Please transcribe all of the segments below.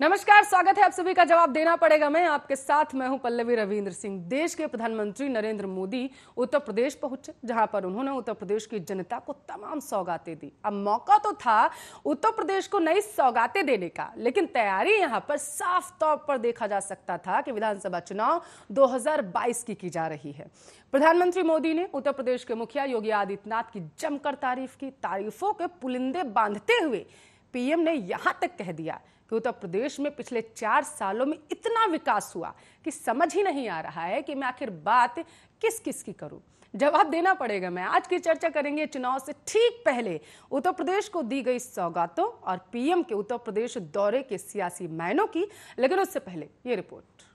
नमस्कार, स्वागत है आप सभी का। जवाब देना पड़ेगा मैं आपके साथ। मैं हूं पल्लवी रविंद्र सिंह। देश के प्रधानमंत्री नरेंद्र मोदी उत्तर प्रदेश पहुंचे, जहां पर उन्होंने उत्तर प्रदेश की जनता को तमाम सौगातें दी। अब मौका तो था उत्तर प्रदेश को नई सौगातें देने का, लेकिन तैयारी यहां पर साफ तौर पर देखा जा सकता था कि विधानसभा चुनाव 2022 की जा रही है। प्रधानमंत्री मोदी ने उत्तर प्रदेश के मुखिया योगी आदित्यनाथ की जमकर तारीफ की। तारीफों के पुलिंदे बांधते हुए पीएम ने यहां तक कह दिया कि उत्तर प्रदेश में पिछले 4 सालों में इतना विकास हुआ कि समझ ही नहीं आ रहा है कि मैं आखिर बात किस किस की करूं। जवाब देना पड़ेगा मैं। आज की चर्चा करेंगे चुनाव से ठीक पहले उत्तर प्रदेश को दी गई सौगातों और पीएम के उत्तर प्रदेश दौरे के सियासी मायनों की। लेकिन उससे पहले ये रिपोर्ट।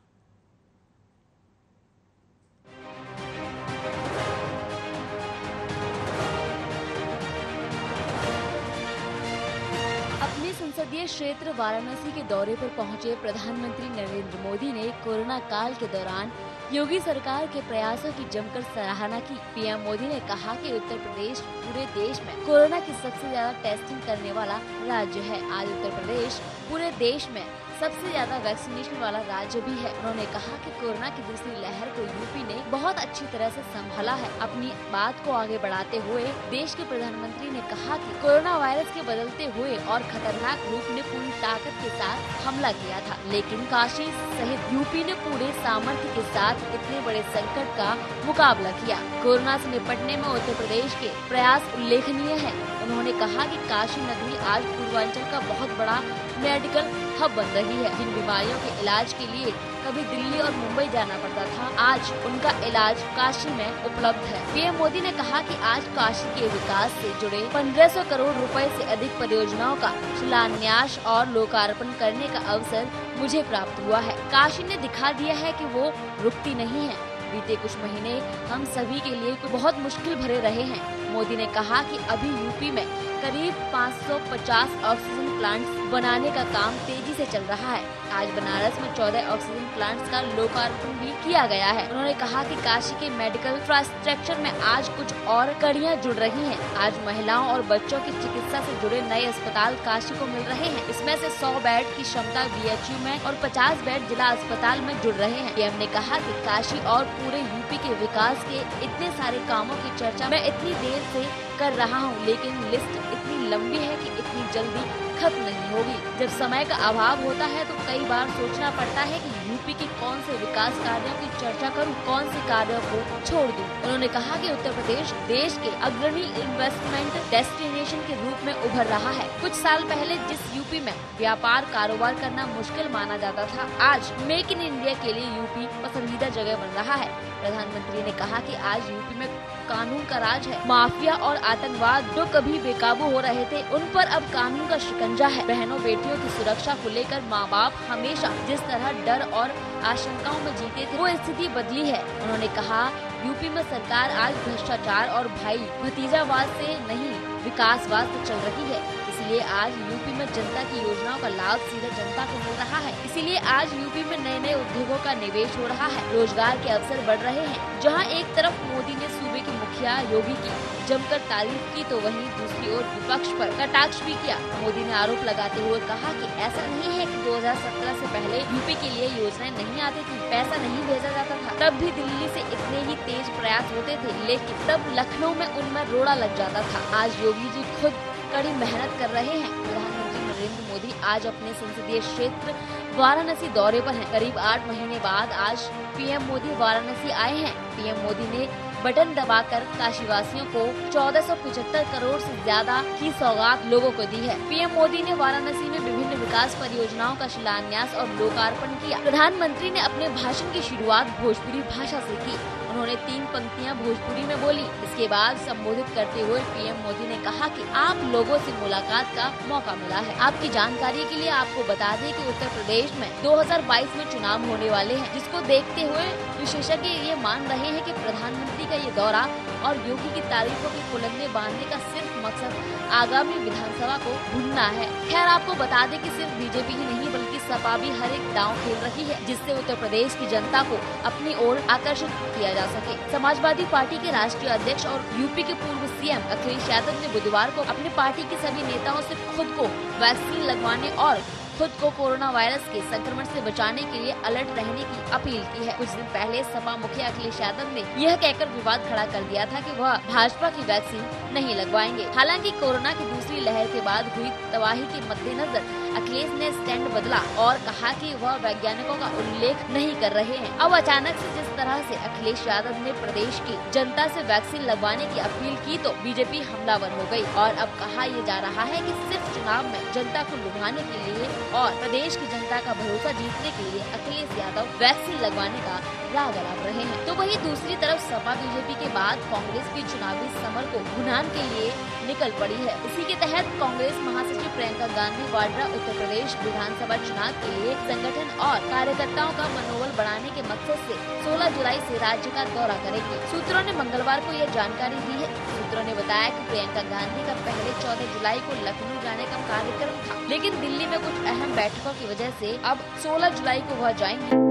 संसदीय क्षेत्र वाराणसी के दौरे पर पहुंचे प्रधानमंत्री नरेंद्र मोदी ने कोरोना काल के दौरान योगी सरकार के प्रयासों की जमकर सराहना की। पीएम मोदी ने कहा कि उत्तर प्रदेश पूरे देश में कोरोना की सबसे ज्यादा टेस्टिंग करने वाला राज्य है। आज उत्तर प्रदेश पूरे देश में सबसे ज्यादा वैक्सीनेशन वाला राज्य भी है। उन्होंने कहा कि कोरोना की दूसरी लहर को यूपी ने बहुत अच्छी तरह से संभाला है। अपनी बात को आगे बढ़ाते हुए देश के प्रधानमंत्री ने कहा कि कोरोना वायरस के बदलते हुए और खतरनाक रूप ने पूरी ताकत के साथ हमला किया था, लेकिन काशी सहित यूपी ने पूरे सामर्थ्य के साथ इतने बड़े संकट का मुकाबला किया। कोरोना से निपटने में उत्तर प्रदेश के प्रयास उल्लेखनीय है। उन्होंने कहा कि काशी नगरी आज पूर्वांचल का बहुत बड़ा मेडिकल हब बन रही है। जिन बीमारियों के इलाज के लिए कभी दिल्ली और मुंबई जाना पड़ता था, आज उनका इलाज काशी में उपलब्ध है। पीएम मोदी ने कहा कि आज काशी के विकास से जुड़े 1500 करोड़ रुपए से अधिक परियोजनाओं का शिलान्यास और लोकार्पण करने का अवसर मुझे प्राप्त हुआ है। काशी ने दिखा दिया है कि वो रुकती नहीं है। बीते कुछ महीने हम सभी के लिए बहुत मुश्किल भरे रहे हैं। मोदी ने कहा कि अभी यूपी में करीब 550 ऑक्सीजन प्लांट्स बनाने का काम तेजी से चल रहा है। आज बनारस में 14 ऑक्सीजन प्लांट्स का लोकार्पण भी किया गया है। उन्होंने कहा कि काशी के मेडिकल इंफ्रास्ट्रक्चर में आज कुछ और कड़ियां जुड़ रही हैं। आज महिलाओं और बच्चों की चिकित्सा से जुड़े नए अस्पताल काशी को मिल रहे हैं। इसमें से 100 बेड की क्षमता बीएचयू में और 50 बेड जिला अस्पताल में जुड़ रहे हैं। पीएम ने कहा कि काशी और पूरे यूपी के विकास के इतने सारे कामों की चर्चा मैं इतनी देर से कर रहा हूँ, लेकिन लिस्ट इतनी लंबी है कि इतनी जल्दी खत्म नहीं होगी। जब समय का अभाव होता है तो कई बार सोचना पड़ता है कि यूपी के कौन से विकास कार्यों की चर्चा करूं, कौन से कार्यों को छोड़ दूं। उन्होंने कहा कि उत्तर प्रदेश देश के अग्रणी इन्वेस्टमेंट डेस्टिनेशन के रूप में उभर रहा है। कुछ साल पहले जिस यूपी में व्यापार कारोबार करना मुश्किल माना जाता था, आज मेक इन इंडिया के लिए यूपी पसंदीदा जगह बन रहा है। प्रधानमंत्री ने कहा कि आज यूपी में कानून का राज है। माफिया और आतंकवाद जो कभी बेकाबू हो रहे थे, उन पर अब कानून का शिकंजा है। बहनों बेटियों की सुरक्षा को लेकर माँ बाप हमेशा जिस तरह डर और आशंकाओं में जीते थे, वो स्थिति बदली है। उन्होंने कहा यूपी में सरकार आज भ्रष्टाचार और भाई भतीजावाद से नहीं विकासवाद से चल रही है। इसलिए आज यूपी में जनता की योजनाओं का लाभ सीधे जनता को मिल रहा है। इसीलिए आज यूपी में नए नए उद्योगों का निवेश हो रहा है, रोजगार के अवसर बढ़ रहे हैं। जहां एक तरफ मोदी ने सूबे के मुखिया योगी की जमकर तारीफ की, तो वहीं दूसरी ओर विपक्ष पर कटाक्ष भी किया। मोदी ने आरोप लगाते हुए कहा कि ऐसा नहीं है कि 2017 से पहले यूपी के लिए योजनाएं नहीं आती थी, पैसा नहीं भेजा जाता था, तब भी दिल्ली से इतने ही तेज प्रयास होते थे, लेकिन तब लखनऊ में उनमें रोड़ा लग जाता था। आज योगी जी खुद कड़ी मेहनत कर रहे हैं। प्रधानमंत्री नरेंद्र मोदी आज अपने संसदीय क्षेत्र वाराणसी दौरे पर हैं। करीब 8 महीने बाद आज पीएम मोदी वाराणसी आए हैं। पीएम मोदी ने बटन दबाकर काशीवासियों को 1475 करोड़ से ज्यादा की सौगात लोगों को दी है। पीएम मोदी ने वाराणसी में विभिन्न विकास परियोजनाओं का शिलान्यास और लोकार्पण किया। प्रधानमंत्री ने अपने भाषण की शुरुआत भोजपुरी भाषा से की। उन्होंने 3 पंक्तियां भोजपुरी में बोली। इसके बाद संबोधित करते हुए पीएम मोदी ने कहा कि आप लोगों से मुलाकात का मौका मिला है। आपकी जानकारी के लिए आपको बता दें कि उत्तर प्रदेश में 2022 में चुनाव होने वाले हैं, जिसको देखते हुए विशेषज्ञ ये मान रहे हैं कि प्रधानमंत्री का ये दौरा और योगी की तारीफों के पुलंदे बांधने का सिर्फ मकसद आगामी विधानसभा को भूलना है। खैर, आपको बता दें कि सिर्फ बीजेपी ही नहीं बल्कि सपा भी हर एक दांव खेल रही है, जिससे उत्तर प्रदेश की जनता को अपनी ओर आकर्षित किया जा सके। समाजवादी पार्टी के राष्ट्रीय अध्यक्ष और यूपी के पूर्व सीएम अखिलेश यादव ने बुधवार को अपनी पार्टी के सभी नेताओं से खुद को वैक्सीन लगवाने और खुद को कोरोना वायरस के संक्रमण से बचाने के लिए अलर्ट रहने की अपील की है। कुछ दिन पहले सपा मुखिया अखिलेश यादव ने यह कहकर विवाद खड़ा कर दिया था कि वह भाजपा की वैक्सीन नहीं लगवाएंगे। हालांकि कोरोना की दूसरी लहर के बाद हुई तबाही के मद्देनजर अखिलेश ने स्टैंड बदला और कहा कि वह वैज्ञानिकों का उल्लेख नहीं कर रहे हैं। अब अचानक से जिस तरह से अखिलेश यादव ने प्रदेश की जनता से वैक्सीन लगवाने की अपील की तो बीजेपी हमलावर हो गई और अब कहा यह जा रहा है कि सिर्फ चुनाव में जनता को लुभाने के लिए और प्रदेश की जनता का भरोसा जीतने के लिए अखिलेश यादव वैक्सीन लगवाने का राग अलाप रहे हैं। तो वहीं दूसरी तरफ सपा बीजेपी के बाद कांग्रेस भी चुनावी समर को भुनान के लिए निकल पड़ी है। इसी के तहत कांग्रेस महासचिव प्रियंका गांधी वाड्रा उत्तर प्रदेश विधानसभा चुनाव के लिए संगठन और कार्यकर्ताओं का मनोबल बढ़ाने के मकसद से 16 जुलाई से राज्य का दौरा करेंगे। सूत्रों ने मंगलवार को यह जानकारी दी है। सूत्रों ने बताया कि प्रियंका गांधी का पहले 14 जुलाई को लखनऊ जाने का कार्यक्रम था, लेकिन दिल्ली में कुछ अहम बैठकों की वजह से अब 16 जुलाई को वह जाएंगी।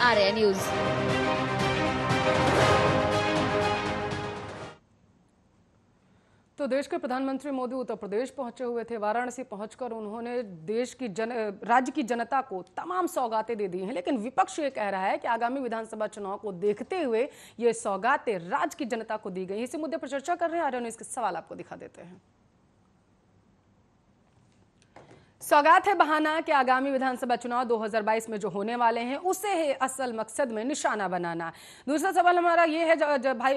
आर्या न्यूज। तो देश के प्रधानमंत्री मोदी उत्तर प्रदेश पहुंचे हुए थे। वाराणसी पहुंचकर उन्होंने राज्य की जनता को तमाम सौगातें दे दी हैं, लेकिन विपक्ष ये कह रहा है कि आगामी विधानसभा चुनाव को देखते हुए ये सौगातें राज्य की जनता को दी गई। इसी मुद्दे पर चर्चा कर रहे हैं। आर्या न्यूज के सवाल आपको दिखा देते हैं। सौगात है बहाना कि आगामी विधानसभा चुनाव 2022 में जो होने वाले हैं उसे है असल मकसद में निशाना बनाना। दूसरा सवाल हमारा ये है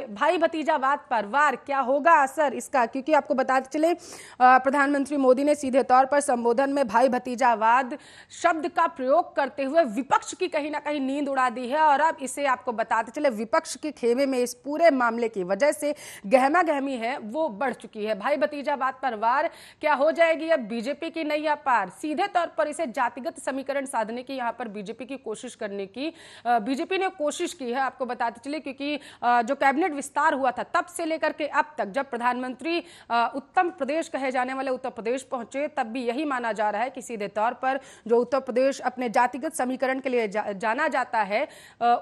भाई भतीजावाद पर वार क्या होगा असर इसका, क्योंकि आपको बताते चले प्रधानमंत्री मोदी ने सीधे तौर पर संबोधन में भाई भतीजावाद शब्द का प्रयोग करते हुए विपक्ष की कहीं ना कहीं नींद उड़ा दी है। और अब इसे आपको बताते चले विपक्ष के खेमे में इस पूरे मामले की वजह से गहमा गहमी है वो बढ़ चुकी है। भाई भतीजावाद पर वार क्या हो जाएगी अब बीजेपी की नैया पार। सीधे तौर पर इसे जातिगत समीकरण साधने की यहां पर बीजेपी की कोशिश करने की बीजेपी ने कोशिश की है। आपको बताते चले क्योंकि जो कैबिनेट विस्तार हुआ था तब से लेकर के अब तक जब प्रधानमंत्री उत्तम प्रदेश कहे जाने वाले उत्तर प्रदेश पहुंचे तब भी यही माना जा रहा है कि सीधे तौर पर जो उत्तर प्रदेश अपने जातिगत समीकरण के लिए जाना जाता है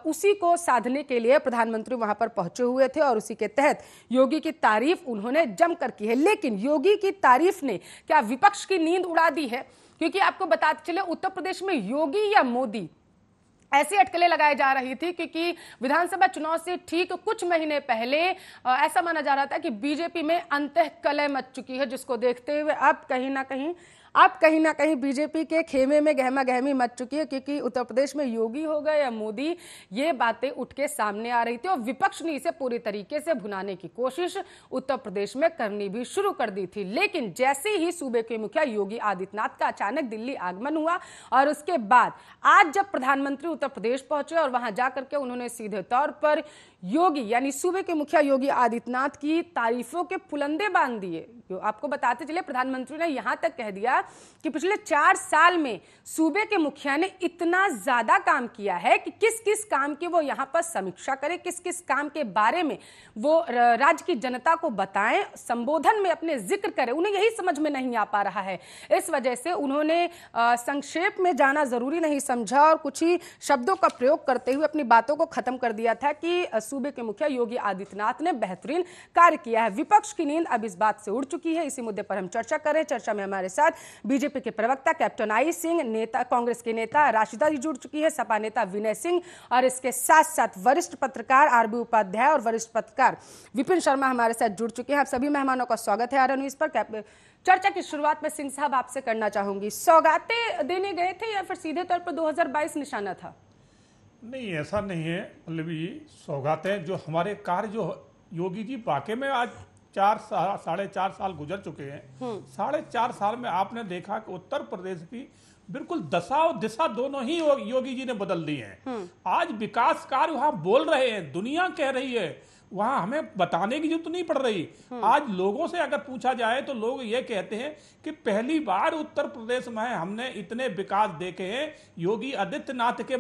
उसी को साधने के लिए प्रधानमंत्री वहां पर पहुंचे हुए थे और उसी के तहत योगी की तारीफ उन्होंने जमकर की है। लेकिन योगी की तारीफ ने क्या विपक्ष की नींद उड़ा दी है, क्योंकि आपको बताते चले उत्तर प्रदेश में योगी या मोदी ऐसी अटकलें लगाई जा रही थी क्योंकि विधानसभा चुनाव से ठीक कुछ महीने पहले ऐसा माना जा रहा था कि बीजेपी में अंतःकलह मच चुकी है, जिसको देखते हुए अब कहीं ना कहीं बीजेपी के खेमे में गहमा गहमी मच चुकी है, क्योंकि उत्तर प्रदेश में योगी हो गए या मोदी ये बातें उठ के सामने आ रही थी और विपक्ष ने इसे पूरी तरीके से भुनाने की कोशिश उत्तर प्रदेश में करनी भी शुरू कर दी थी। लेकिन जैसे ही सूबे के मुखिया योगी आदित्यनाथ का अचानक दिल्ली आगमन हुआ और उसके बाद आज जब प्रधानमंत्री उत्तर प्रदेश पहुंचे और वहां जाकर के उन्होंने सीधे तौर पर योगी यानी सूबे के मुखिया योगी आदित्यनाथ की तारीफों के पुलंदे बांध दिए। आपको बताते चले प्रधानमंत्री ने यहां तक कह दिया कि पिछले 4 साल में सूबे के मुखिया ने इतना ज्यादा काम किया है कि किस किस काम की वो यहां पर समीक्षा करे, किस किस काम के बारे में वो राज्य की जनता को बताएं, संबोधन में अपने जिक्र करें। उन्हें यही समझ में नहीं आ पा रहा है। इस वजह से उन्होंने संक्षेप में जाना जरूरी नहीं समझा और कुछ ही शब्दों का प्रयोग करते हुए अपनी बातों को खत्म कर दिया था कि सूबे के मुखिया योगी आदित्यनाथ ने बेहतरीन कार्य किया है। विपक्ष की नींद अब इस बात से उड़ चुकी है। इसी मुद्दे पर हम चर्चा करें। चर्चा में हमारे साथ बीजेपी के प्रवक्ता कैप्टन आई सिंह, नेता कांग्रेस के नेता राशिदा जी जुड़ चुकी है, सपा नेता विनय सिंह और इसके साथ साथ वरिष्ठ पत्रकार आरबी उपाध्याय और वरिष्ठ पत्रकार विपिन शर्मा हमारे साथ जुड़ चुके हैं। आप सभी मेहमानों का स्वागत है आर न्यूज पर। चर्चा की शुरुआत में सिंह साहब आपसे करना चाहूंगी, सौगातें देने गए थे या फिर सीधे तौर पर 2022 निशाना था? नहीं, ऐसा नहीं है पल्लवी जी। सौगातें जो हमारे कार्य जो योगी जी वाकई में आज 4-4.5 साल गुजर चुके हैं। 4.5 साल में आपने देखा कि उत्तर प्रदेश की बिल्कुल दशा और दिशा दोनों ही योगी जी ने बदल दी हैं। आज विकास कार्य वहां बोल रहे हैं, दुनिया कह रही है, वहां हमें बताने की जरूरत नहीं पड़ रही। आज लोगों से अगर पूछा जाए तो लोग ये कहते हैं कि पहली बार उत्तर प्रदेश में हमने इतने विकास देखे हैं योगी आदित्यनाथ के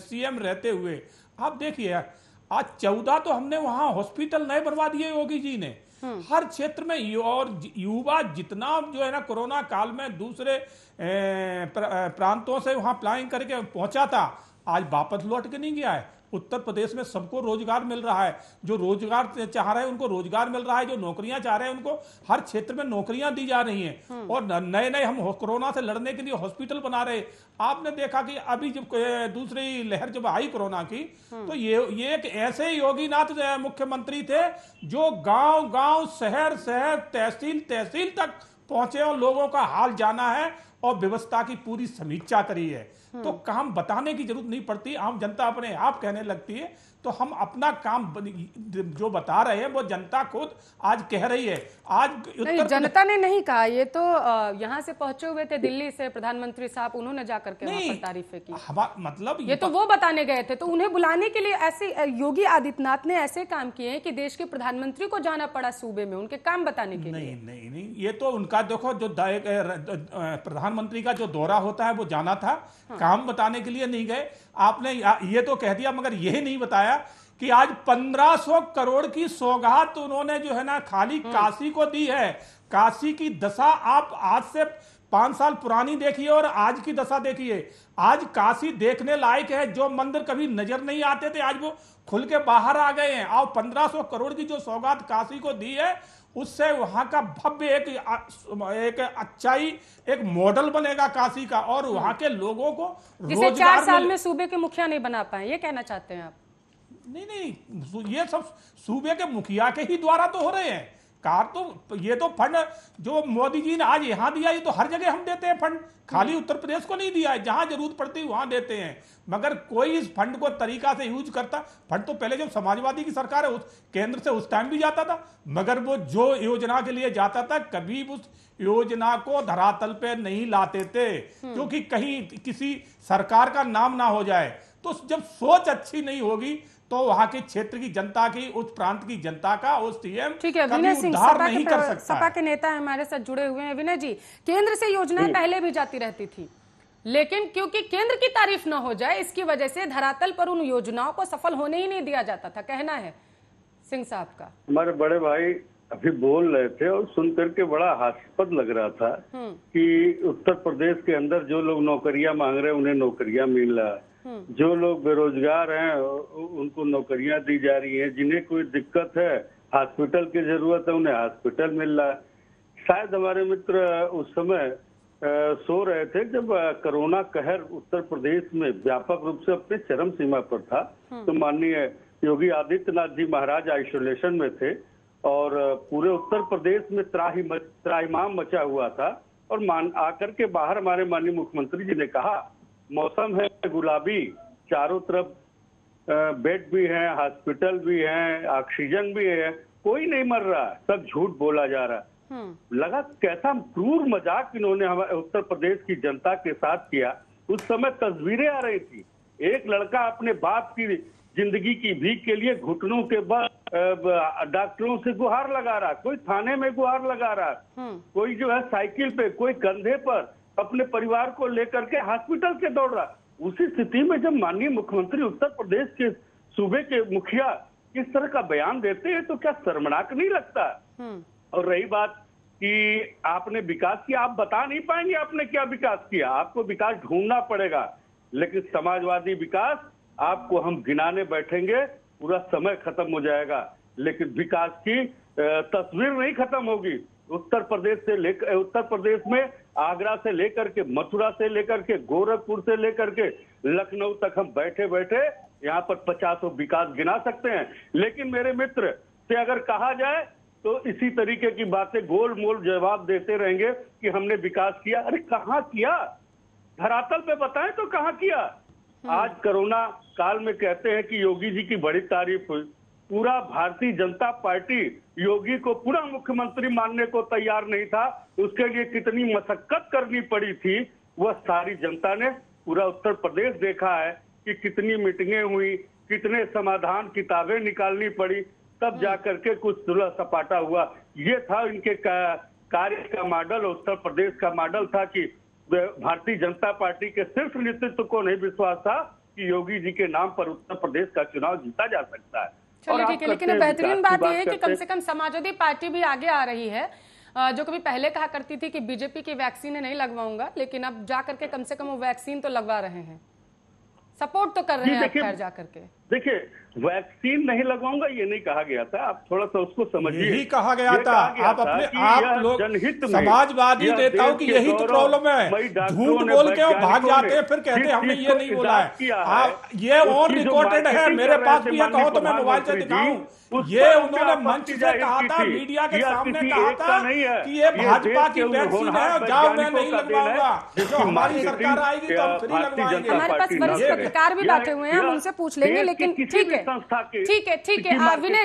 सीएम रहते हुए। आप देखिए आज 14 तो हमने वहां हॉस्पिटल नए बनवा दिए योगी जी ने। हर क्षेत्र में और युवा जितना जो है ना कोरोना काल में दूसरे प्रांतों से वहां प्लानिंग करके पहुंचा था, आज वापस लौट के नहीं गया है। उत्तर प्रदेश में सबको रोजगार मिल रहा है, जो रोजगार चाह रहे हैं उनको रोजगार मिल रहा है, जो नौकरियां चाह रहे हैं उनको हर क्षेत्र में नौकरियां दी जा रही हैं। और नए नए हम कोरोना से लड़ने के लिए हॉस्पिटल बना रहे। आपने देखा कि अभी जब दूसरी लहर जब आई कोरोना की, तो ये एक ऐसे योगीनाथ मुख्यमंत्री थे जो गांव गांव शहर शहर तहसील तहसील तक पहुंचे और लोगों का हाल जाना है और व्यवस्था की पूरी समीक्षा करी है। तो काम बताने की जरूरत नहीं पड़ती, आम जनता अपने आप कहने लगती है। तो हम अपना काम जो बता रहे हैं वो जनता खुद आज कह रही है। आज नहीं, जनता ने नहीं कहा, ये तो यहाँ से पहुंचे हुए थे दिल्ली से प्रधानमंत्री साहब, उन्होंने जाकर के वहां पर तारीफें की। मतलब ये तो वो बताने गए थे, तो उन्हें बुलाने के लिए ऐसे योगी आदित्यनाथ ने ऐसे काम किए हैं कि देश के प्रधानमंत्री को जाना पड़ा सूबे में उनके काम बताने के लिए। नहीं, ये तो उनका देखो जो प्रधानमंत्री का जो दौरा होता है वो जाना था, काम बताने के लिए नहीं गए। आपने ये तो कह दिया मगर यही नहीं बताया कि आज 1500 करोड़ की सौगात उन्होंने जो है ना खाली काशी को दी है। काशी की दशा आप आज से 5 साल पुरानी देखिए और आज की दशा देखिए। आज काशी देखने लायक है, जो मंदिर कभी नजर नहीं आते थे आज वो खुल के बाहर आ गए हैं। और 1500 करोड़ की जो सौगात काशी को दी है उससे वहां का भव्य एक अच्छाई एक मॉडल बनेगा काशी का, और वहां के लोगों को जिसे 4 साल में सूबे के मुखिया नहीं बना पाए, ये कहना चाहते हैं आप? नहीं, ये सब सूबे के मुखिया के ही द्वारा तो हो रहे हैं। तो ये तो फंड जो मोदी जी ने आज यहां दिया, ये तो हर जगह हम देते हैं फंड, खाली उत्तर प्रदेश को नहीं दिया है। जहां जरूरत पड़ती है वहां देते हैं, मगर कोई इस फंड को तरीका से यूज करता। फंड तो पहले जब समाजवादी की सरकार है उस केंद्र से उस टाइम भी जाता था, मगर वो जो योजना के लिए जाता था कभी उस योजना को धरातल पे नहीं लाते थे, क्योंकि कहीं किसी सरकार का नाम ना हो जाए। तो जब सोच अच्छी नहीं होगी तो वहां के क्षेत्र की जनता की, उस प्रांत की जनता का, उस सीएम कभी उद्धार नहीं कर सकता। सपा के नेता हमारे साथ जुड़े हुए हैं। विनय जी, केंद्र से योजनाएं पहले भी जाती रहती थी, लेकिन क्योंकि केंद्र की तारीफ ना हो जाए इसकी वजह से धरातल पर उन योजनाओं को सफल होने ही नहीं दिया जाता था, कहना है सिंह साहब का। हमारे बड़े भाई अभी बोल रहे थे और सुन करके बड़ा हास्यास्पद लग रहा था कि उत्तर प्रदेश के अंदर जो लोग नौकरियां मांग रहे हैं उन्हें नौकरियां मिल रहा है, जो लोग बेरोजगार हैं उनको नौकरियां दी जा रही हैं, जिन्हें कोई दिक्कत है, हॉस्पिटल की जरूरत है, उन्हें हॉस्पिटल मिल रहा है। शायद हमारे मित्र उस समय सो रहे थे जब कोरोना कहर उत्तर प्रदेश में व्यापक रूप से अपने चरम सीमा पर था। तो माननीय योगी आदित्यनाथ जी महाराज आइसोलेशन में थे और पूरे उत्तर प्रदेश में त्राहिमाम मचा हुआ था। और आकर के बाहर हमारे माननीय मुख्यमंत्री जी ने कहा, मौसम है गुलाबी, चारों तरफ बेड भी हैं, हॉस्पिटल भी हैं, ऑक्सीजन भी है, कोई नहीं मर रहा, सब झूठ बोला जा रहा है। लगा कैसा क्रूर मजाक इन्होंने हमारे उत्तर प्रदेश की जनता के साथ किया। उस समय तस्वीरें आ रही थी, एक लड़का अपने बाप की जिंदगी की भीख के लिए घुटनों के बाद डॉक्टरों से गुहार लगा रहा, कोई थाने में गुहार लगा रहा, कोई जो है साइकिल पे, कोई कंधे पर अपने परिवार को लेकर के हॉस्पिटल के दौड़ रहा। उसी स्थिति में जब माननीय मुख्यमंत्री उत्तर प्रदेश के सूबे के मुखिया इस तरह का बयान देते हैं तो क्या शर्मनाक नहीं लगता? और रही बात कि आपने विकास किया, आप बता नहीं पाएंगे आपने क्या विकास किया, आपको विकास ढूंढना पड़ेगा। लेकिन समाजवादी विकास आपको हम गिनाने बैठेंगे पूरा समय खत्म हो जाएगा, लेकिन विकास की तस्वीर नहीं खत्म होगी। उत्तर प्रदेश में आगरा से लेकर के, मथुरा से लेकर के, गोरखपुर से लेकर के लखनऊ तक हम बैठे बैठे यहाँ पर 50 विकास गिना सकते हैं। लेकिन मेरे मित्र से अगर कहा जाए तो इसी तरीके की बातें गोल मोल जवाब देते रहेंगे कि हमने विकास किया। अरे कहाँ किया, धरातल पे बताएं तो कहाँ किया। आज कोरोना काल में कहते हैं कि योगी जी की बड़ी तारीफ हुई। पूरा भारतीय जनता पार्टी योगी को पूरा मुख्यमंत्री मानने को तैयार नहीं था। उसके लिए कितनी मशक्कत करनी पड़ी थी, वह सारी जनता ने पूरा उत्तर प्रदेश देखा है कि कितनी मीटिंगें हुई, कितने समाधान किताबें निकालनी पड़ी, तब जाकर के कुछ सुलह सपाटा हुआ। ये था इनके कार्य का मॉडल, उत्तर प्रदेश का मॉडल था कि भारतीय जनता पार्टी के सिर्फ नेतृत्व को नहीं विश्वास था कि योगी जी के नाम पर उत्तर प्रदेश का चुनाव जीता जा सकता है। चलिए ठीक है, लेकिन बेहतरीन बात यह है कि कम से कम समाजवादी पार्टी भी आगे आ रही है, जो कभी पहले कहा करती थी कि बीजेपी की वैक्सीन नहीं लगवाऊंगा, लेकिन अब जाकर के कम से कम वो वैक्सीन तो लगवा रहे हैं, सपोर्ट तो कर रहे हैं खैर जाकर के। देखिए, वैक्सीन नहीं लगवाऊंगा ये नहीं कहा गया था, आप थोड़ा सा उसको समझिए। यही कहा गया था। आप लोग समाजवादी नेताओं की यही तो प्रॉब्लम है, झूठ बोल के भाग जाते हैं, फिर कहते हैं हमने ये नहीं बोला है। आप ये ऑन रिकॉर्डेड है, मेरे पास भी है, कहो तो मैं मोबाइल से दिखाऊं। ये उन्होंने मंच से कहा था, मीडिया के सामने कहा था कि ये भाजपा की वैक्सीन है, जाओ मैं नहीं लगवाऊंगा, जो हमारी सरकार आएगी तो हम फ्री लगवाएंगे। हमारे पास वरिष्ठ पत्रकार भी बैठे हुए हैं, हम उनसे पूछ लेंगे, लेकिन ठीक है विनय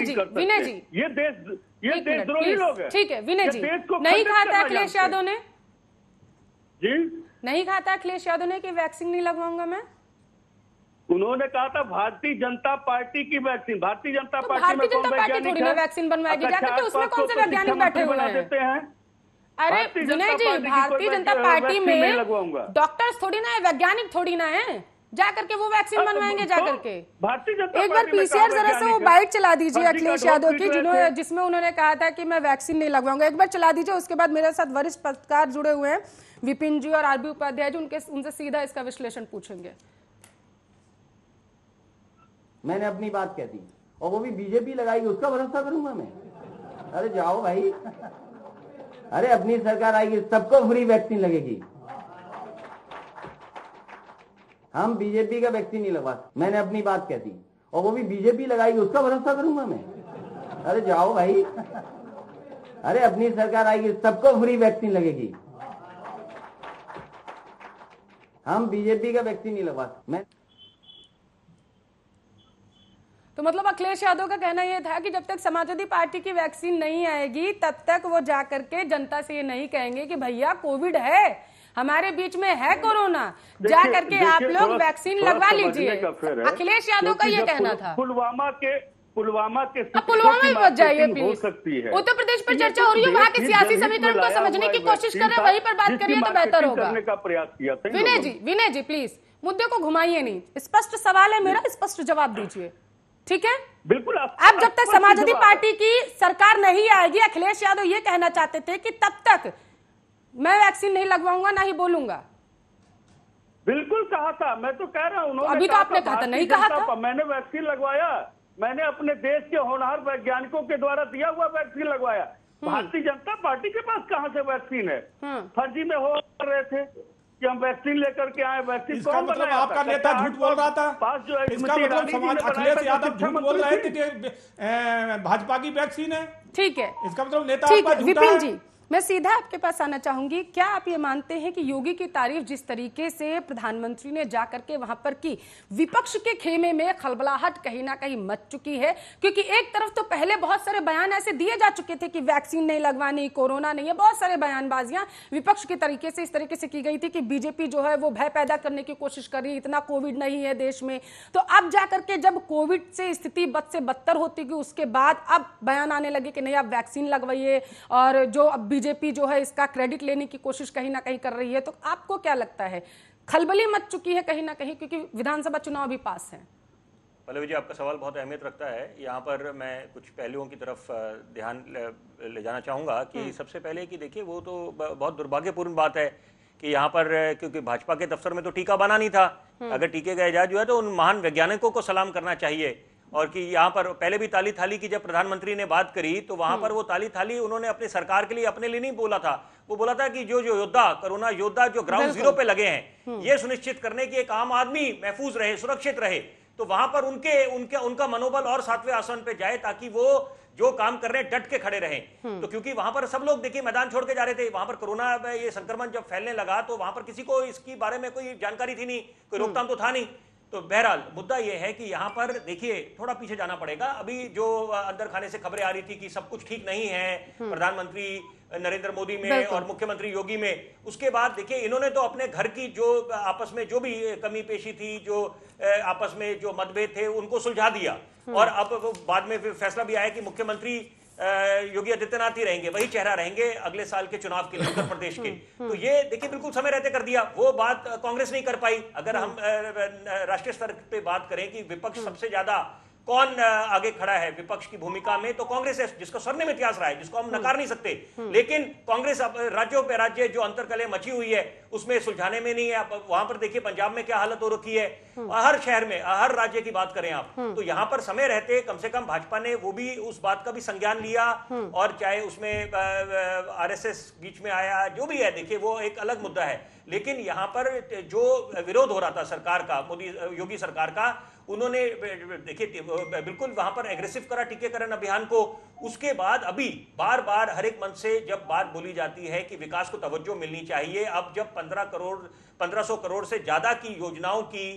जी, ये देशद्रोही लोग हैं। ठीक है विनय जी, नहीं कहा था अखिलेश यादव ने, जी नहीं कहा था अखिलेश यादव ने कि वैक्सीन नहीं लगवाऊंगा मैं। उन्होंने कहा था भारतीय जनता पार्टी की वैक्सीन। भारतीय जनता पार्टी थोड़ी ना वैक्सीन बनवाएगी जाकर के, उसमें कौन से वैज्ञानिक बैठे हुए हैं? अरे विनय जी, भारतीय जनता पार्टी में डॉक्टर्स थोड़ी ना है, वैज्ञानिक थोड़ी ना है, जाकर के वो वैक्सीन बनवाएंगे जाकर के। भारतीय जनता एक बार पीसीआर जरा से वो बाइट चला दीजिए अखिलेश यादव की, जिसमें उन्होंने कहा था कि मैं वैक्सीन नहीं लगवाऊंगा। एक बार चला दीजिए, उसके बाद मेरे साथ वरिष्ठ पत्रकार जुड़े हुए हैं, विपिन जी और आरबी उपाध्याय जी, उनसे सीधा इसका विश्लेषण पूछेंगे। मैंने अपनी बात कह दी, और वो भी बीजेपी लगाएगी उसका भरोसा करूंगा मैं? अरे जाओ भाई, अरे अपनी सरकार आएगी सबको फ्री वैक्सीन लगेगी, हम बीजेपी का वैक्सीन नहीं लगवा। मैंने अपनी बात कह दी, और वो भी बीजेपी लगाएगी उसका भरोसा करूंगा मैं? अरे जाओ भाई, अरे अपनी सरकार आएगी सबको फ्री वैक्सीन लगेगी, हम बीजेपी का वैक्सीन नहीं लगवा। मैं तो मतलब अखिलेश यादव का कहना यह था कि जब तक समाजवादी पार्टी की वैक्सीन नहीं आएगी तब तक वो जाकर के जनता से ये नहीं कहेंगे कि भैया कोविड है, हमारे बीच में है कोरोना, जा करके आप लोग वैक्सीन लगवा लीजिए। अखिलेश यादव का ये कहना था। पुलवामा के पुलवामा में बच जाइए हो प्लीज। सकती है, उत्तर प्रदेश पर चर्चा हो रही है, वहाँ के सियासी समीकरण को समझने की कोशिश कर रहे हैं, वहीं पर बात करिए तो बेहतर होगा। करने का प्रयास किया था विनय जी प्लीज मुद्दे को घुमाइए नहीं, स्पष्ट सवाल है मेरा, स्पष्ट जवाब दीजिए, ठीक है? बिल्कुल। अब जब तक समाजवादी पार्टी की सरकार नहीं आएगी, अखिलेश यादव ये कहना चाहते थे कि तब तक मैं वैक्सीन नहीं लगवाऊंगा, ना ही बोलूंगा। बिल्कुल कहा था, मैं तो कह रहा हूं। अभी तो आपने कहा था, नहीं कहा था। मैंने वैक्सीन लगवाया, मैंने अपने देश के होनहार वैज्ञानिकों के द्वारा दिया हुआ वैक्सीन लगवाया। भारतीय जनता पार्टी के पास कहां से वैक्सीन है? फर्जी में हो रहे थे कि हम वैक्सीन लेकर के आए। वैक्सीन इसका मतलब आपका नेता झूठ बोल रहा था? इसका मतलब अखिलेश यादव झूठ बोल रहे थे कि भाजपा की वैक्सीन है? ठीक है, इसका मतलब नेता आपका झूठा है। विपिन जी, मैं सीधा आपके पास आना चाहूंगी, क्या आप ये मानते हैं कि योगी की तारीफ जिस तरीके से प्रधानमंत्री ने जाकर के वहां पर की, विपक्ष के खेमे में खलबलाहट कहीं ना कहीं मच चुकी है? क्योंकि एक तरफ तो पहले बहुत सारे बयान ऐसे दिए जा चुके थे कि वैक्सीन नहीं लगवानी, कोरोना नहीं है, बहुत सारे बयानबाजियां विपक्ष के तरीके से इस तरीके से की गई थी कि बीजेपी जो है वो भय पैदा करने की कोशिश कर रही है, इतना कोविड नहीं है देश में। तो अब जाकर के जब कोविड से स्थिति बद से बदतर होती गई, उसके बाद अब बयान आने लगे कि नहीं आप वैक्सीन लगवाइए, और जो अब बीजेपी जो है इसका क्रेडिट लेने की कोशिश कहीं ना कहीं कर रही है। तो आपको क्या लगता है, खलबली मच चुकी है कहीं ना कहीं, क्योंकि विधानसभा चुनाव भी पास है? पल्लवी जी, आपका सवाल बहुत अहमियत रखता है। यहाँ पर मैं कुछ पहलुओं की तरफ ध्यान ले जाना चाहूँगा कि सबसे पहले कि देखिए, वो तो बहुत दुर्भाग्यपूर्ण बात है कि यहाँ पर, क्योंकि भाजपा के दफ्तर में तो टीका बना नहीं था। अगर टीके का एजाज हुआ तो उन महान वैज्ञानिकों को सलाम करना चाहिए, और कि यहाँ पर पहले भी ताली थाली की जब प्रधानमंत्री ने बात करी तो वहां पर वो ताली थाली उन्होंने अपनी सरकार के लिए, अपने लिए नहीं बोला था। वो बोला था कि जो योद्धा, कोरोना योद्धा जो ग्राउंड जीरो पे लगे हैं, ये सुनिश्चित करने की एक आम आदमी महफूज रहे, सुरक्षित रहे, तो वहां पर उनका मनोबल और 7वें आसमान पे जाए, ताकि वो जो काम कर रहे हैं डट के खड़े रहें। तो क्योंकि वहां पर सब लोग देखिए मैदान छोड़ के जा रहे थे, वहां पर कोरोना ये संक्रमण जब फैलने लगा तो वहां पर किसी को इसके बारे में कोई जानकारी थी नहीं, कोई रोकथाम तो था नहीं। तो बहरहाल मुद्दा यह है कि यहाँ पर देखिए थोड़ा पीछे जाना पड़ेगा। अभी जो अंदर खाने से खबरें आ रही थी कि सब कुछ ठीक नहीं है प्रधानमंत्री नरेंद्र मोदी में और मुख्यमंत्री योगी में, उसके बाद देखिए इन्होंने तो अपने घर की जो आपस में जो भी कमी पेशी थी, जो आपस में जो मतभेद थे, उनको सुलझा दिया। और अब बाद में फिर फैसला भी आया कि मुख्यमंत्री योगी आदित्यनाथ ही रहेंगे, वही चेहरा रहेंगे अगले साल के चुनाव के लिए उत्तर प्रदेश के। तो ये देखिए बिल्कुल समय रहते कर दिया, वो बात कांग्रेस नहीं कर पाई। अगर हम राष्ट्रीय स्तर पे बात करें कि विपक्ष सबसे ज्यादा कौन आगे खड़ा है विपक्ष की भूमिका में, तो कांग्रेस है, जिसका स्वर्णिम इतिहास रहा है, जिसको हम नकार नहीं सकते। लेकिन कांग्रेस अब राज्यों पे राज्य जो अंतरकलह मची हुई है उसमें सुलझाने में नहीं है। अब वहां पर देखिए पंजाब में क्या हालत हो रखी है, हर शहर में, हर राज्य की बात करें आप, तो यहां पर समय रहते कम से कम भाजपा ने वो भी उस बात का भी संज्ञान लिया। और चाहे उसमें आरएसएस बीच में आया, जो भी है, देखिए वो एक अलग मुद्दा है। लेकिन यहां पर जो विरोध हो रहा था सरकार का, मोदी योगी सरकार का, उन्होंने देखिए बिल्कुल वहां पर एग्रेसिव करा टीकाकरण अभियान को। उसके बाद अभी बार बार हर एक मंच से जब बात बोली जाती है कि विकास को तवज्जो मिलनी चाहिए, अब जब 1500 करोड़ से ज्यादा की योजनाओं की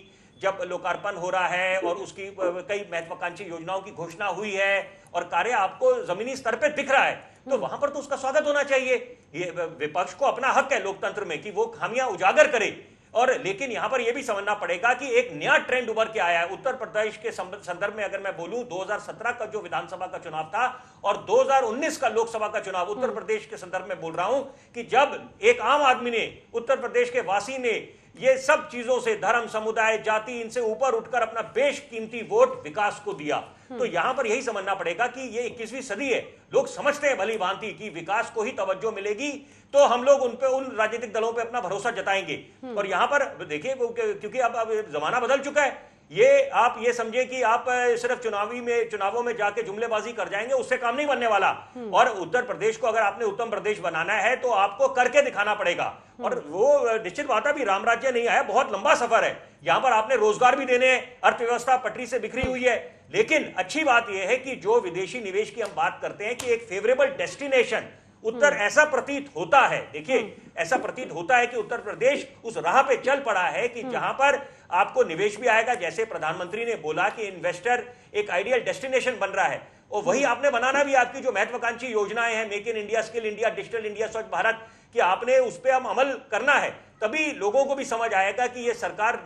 जब लोकार्पण हो रहा है और उसकी कई महत्वाकांक्षी योजनाओं की घोषणा हुई है और कार्य आपको जमीनी स्तर पे दिख रहा है, तो वहां पर तो उसका स्वागत होना चाहिए। ये विपक्ष को अपना हक है लोकतंत्र में कि वो खामियां उजागर करे। और लेकिन यहां पर यह भी समझना पड़ेगा कि एक नया ट्रेंड उभर के आया है उत्तर प्रदेश के संदर्भ में। अगर मैं बोलूं 2017 का जो विधानसभा का चुनाव था और 2019 का लोकसभा का चुनाव, उत्तर प्रदेश के संदर्भ में बोल रहा हूं, कि जब एक आम आदमी ने, उत्तर प्रदेश के वासी ने ये सब चीजों से, धर्म, समुदाय, जाति, इनसे ऊपर उठकर अपना बेशकीमती वोट विकास को दिया। तो यहां पर यही समझना पड़ेगा कि ये 21वीं सदी है। लोग समझते हैं भली भांति कि विकास को ही तवज्जो मिलेगी तो हम लोग उन राजनीतिक दलों पे अपना भरोसा जताएंगे। और यहां पर देखिए क्योंकि अब जमाना बदल चुका है, ये आप ये समझे कि आप सिर्फ चुनावों में जाके जुमलेबाजी कर जाएंगे, उससे काम नहीं बनने वाला। और उत्तर प्रदेश को अगर आपने उत्तम प्रदेश बनाना है तो आपको करके दिखाना पड़ेगा। और वो निश्चित बात है, अभी राम राज्य नहीं आया, बहुत लंबा सफर है। यहां पर आपने रोजगार भी देने, अर्थव्यवस्था पटरी से बिखरी हुई है। लेकिन अच्छी बात यह है कि जो विदेशी निवेश की हम बात करते हैं कि एक फेवरेबल डेस्टिनेशन उत्तर ऐसा प्रतीत होता है, देखिए ऐसा प्रतीत होता है कि उत्तर प्रदेश उस राह पे चल पड़ा है कि जहां पर आपको निवेश भी आएगा, जैसे प्रधानमंत्री ने बोला कि इन्वेस्टर एक आइडियल डेस्टिनेशन बन रहा है। और वही आपने बनाना भी, आपकी जो महत्वाकांक्षी योजनाएं हैं, make in India, skill India, digital India, स्वच्छ भारत, कि आपने उस पर हम अमल करना है, तभी लोगों को भी समझ आएगा कि ये सरकार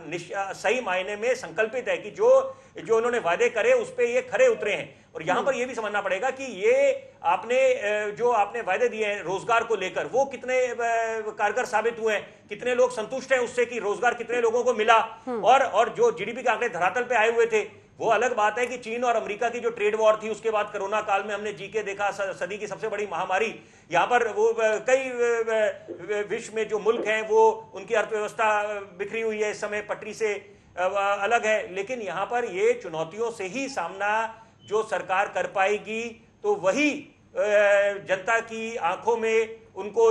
सही मायने में संकल्पित है कि जो उन्होंने वादे करे उस पर ये खरे उतरे हैं। और यहां पर ये भी समझना पड़ेगा कि ये जो आपने वादे दिए हैं रोजगार को लेकर, वो कितने कारगर साबित हुए हैं, कितने लोग संतुष्ट हैं उससे कि रोजगार कितने लोगों को मिला। और जो जीडीपी के आंकड़े धरातल पे आए हुए थे, वो अलग बात है कि चीन और अमेरिका की जो ट्रेड वॉर थी, उसके बाद कोरोना काल में हमने जी के देखा सदी की सबसे बड़ी महामारी। यहाँ पर वो कई विश्व में जो मुल्क हैं वो उनकी अर्थव्यवस्था बिखरी हुई है, इस समय पटरी से अलग है। लेकिन यहाँ पर ये चुनौतियों से ही सामना जो सरकार कर पाएगी, तो वही जनता की आंखों में, उनको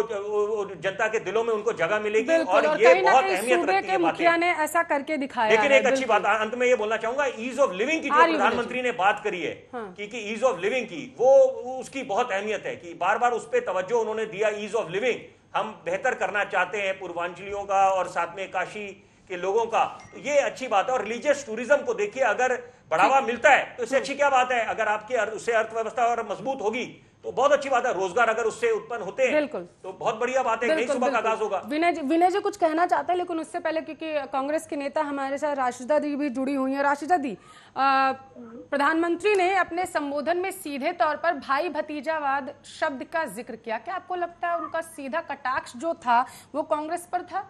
जनता के दिलों में उनको जगह मिलेगी। और ये बहुत अहमियत रखती है मुखिया ने ऐसा करके दिखाया। लेकिन एक अच्छी बात अंत में ये बोलना चाहूंगा, ईज ऑफ लिविंग की जो प्रधानमंत्री ने बात करी है, कि ईज ऑफ लिविंग की, वो उसकी बहुत अहमियत है कि बार बार उस पर तवज्जो उन्होंने दिया। ईज ऑफ लिविंग हम बेहतर करना चाहते हैं पूर्वांचलियों का और साथ में काशी के लोगों का, तो ये अच्छी बात है। और रिलीजियस टूरिज्म को देखिए, अगर बढ़ावा मिलता है तो इससे अच्छी क्या बात है। अगर आपकी उससे अर्थव्यवस्था और मजबूत होगी तो बहुत अच्छी बात है। रोजगार अगर उससे उत्पन्न होते हैं तो बहुत बढ़िया बात है, नई सुबह का आगाज होगा। विनय जी कुछ कहना चाहते हैं, लेकिन उससे पहले क्योंकि कांग्रेस के नेता हमारे साथ राशिदा दी भी जुड़ी हुई है। राशिदा दी, प्रधानमंत्री ने अपने संबोधन में सीधे तौर पर भाई भतीजावाद शब्द का जिक्र किया। क्या आपको लगता है उनका सीधा कटाक्ष जो था वो कांग्रेस पर था?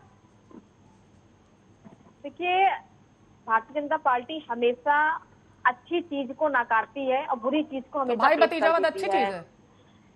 देखिए, भारतीय जनता पार्टी हमेशा अच्छी चीज को नकारती है और बुरी चीज को हमेशा भाई भतीजावाद अच्छी चीज है?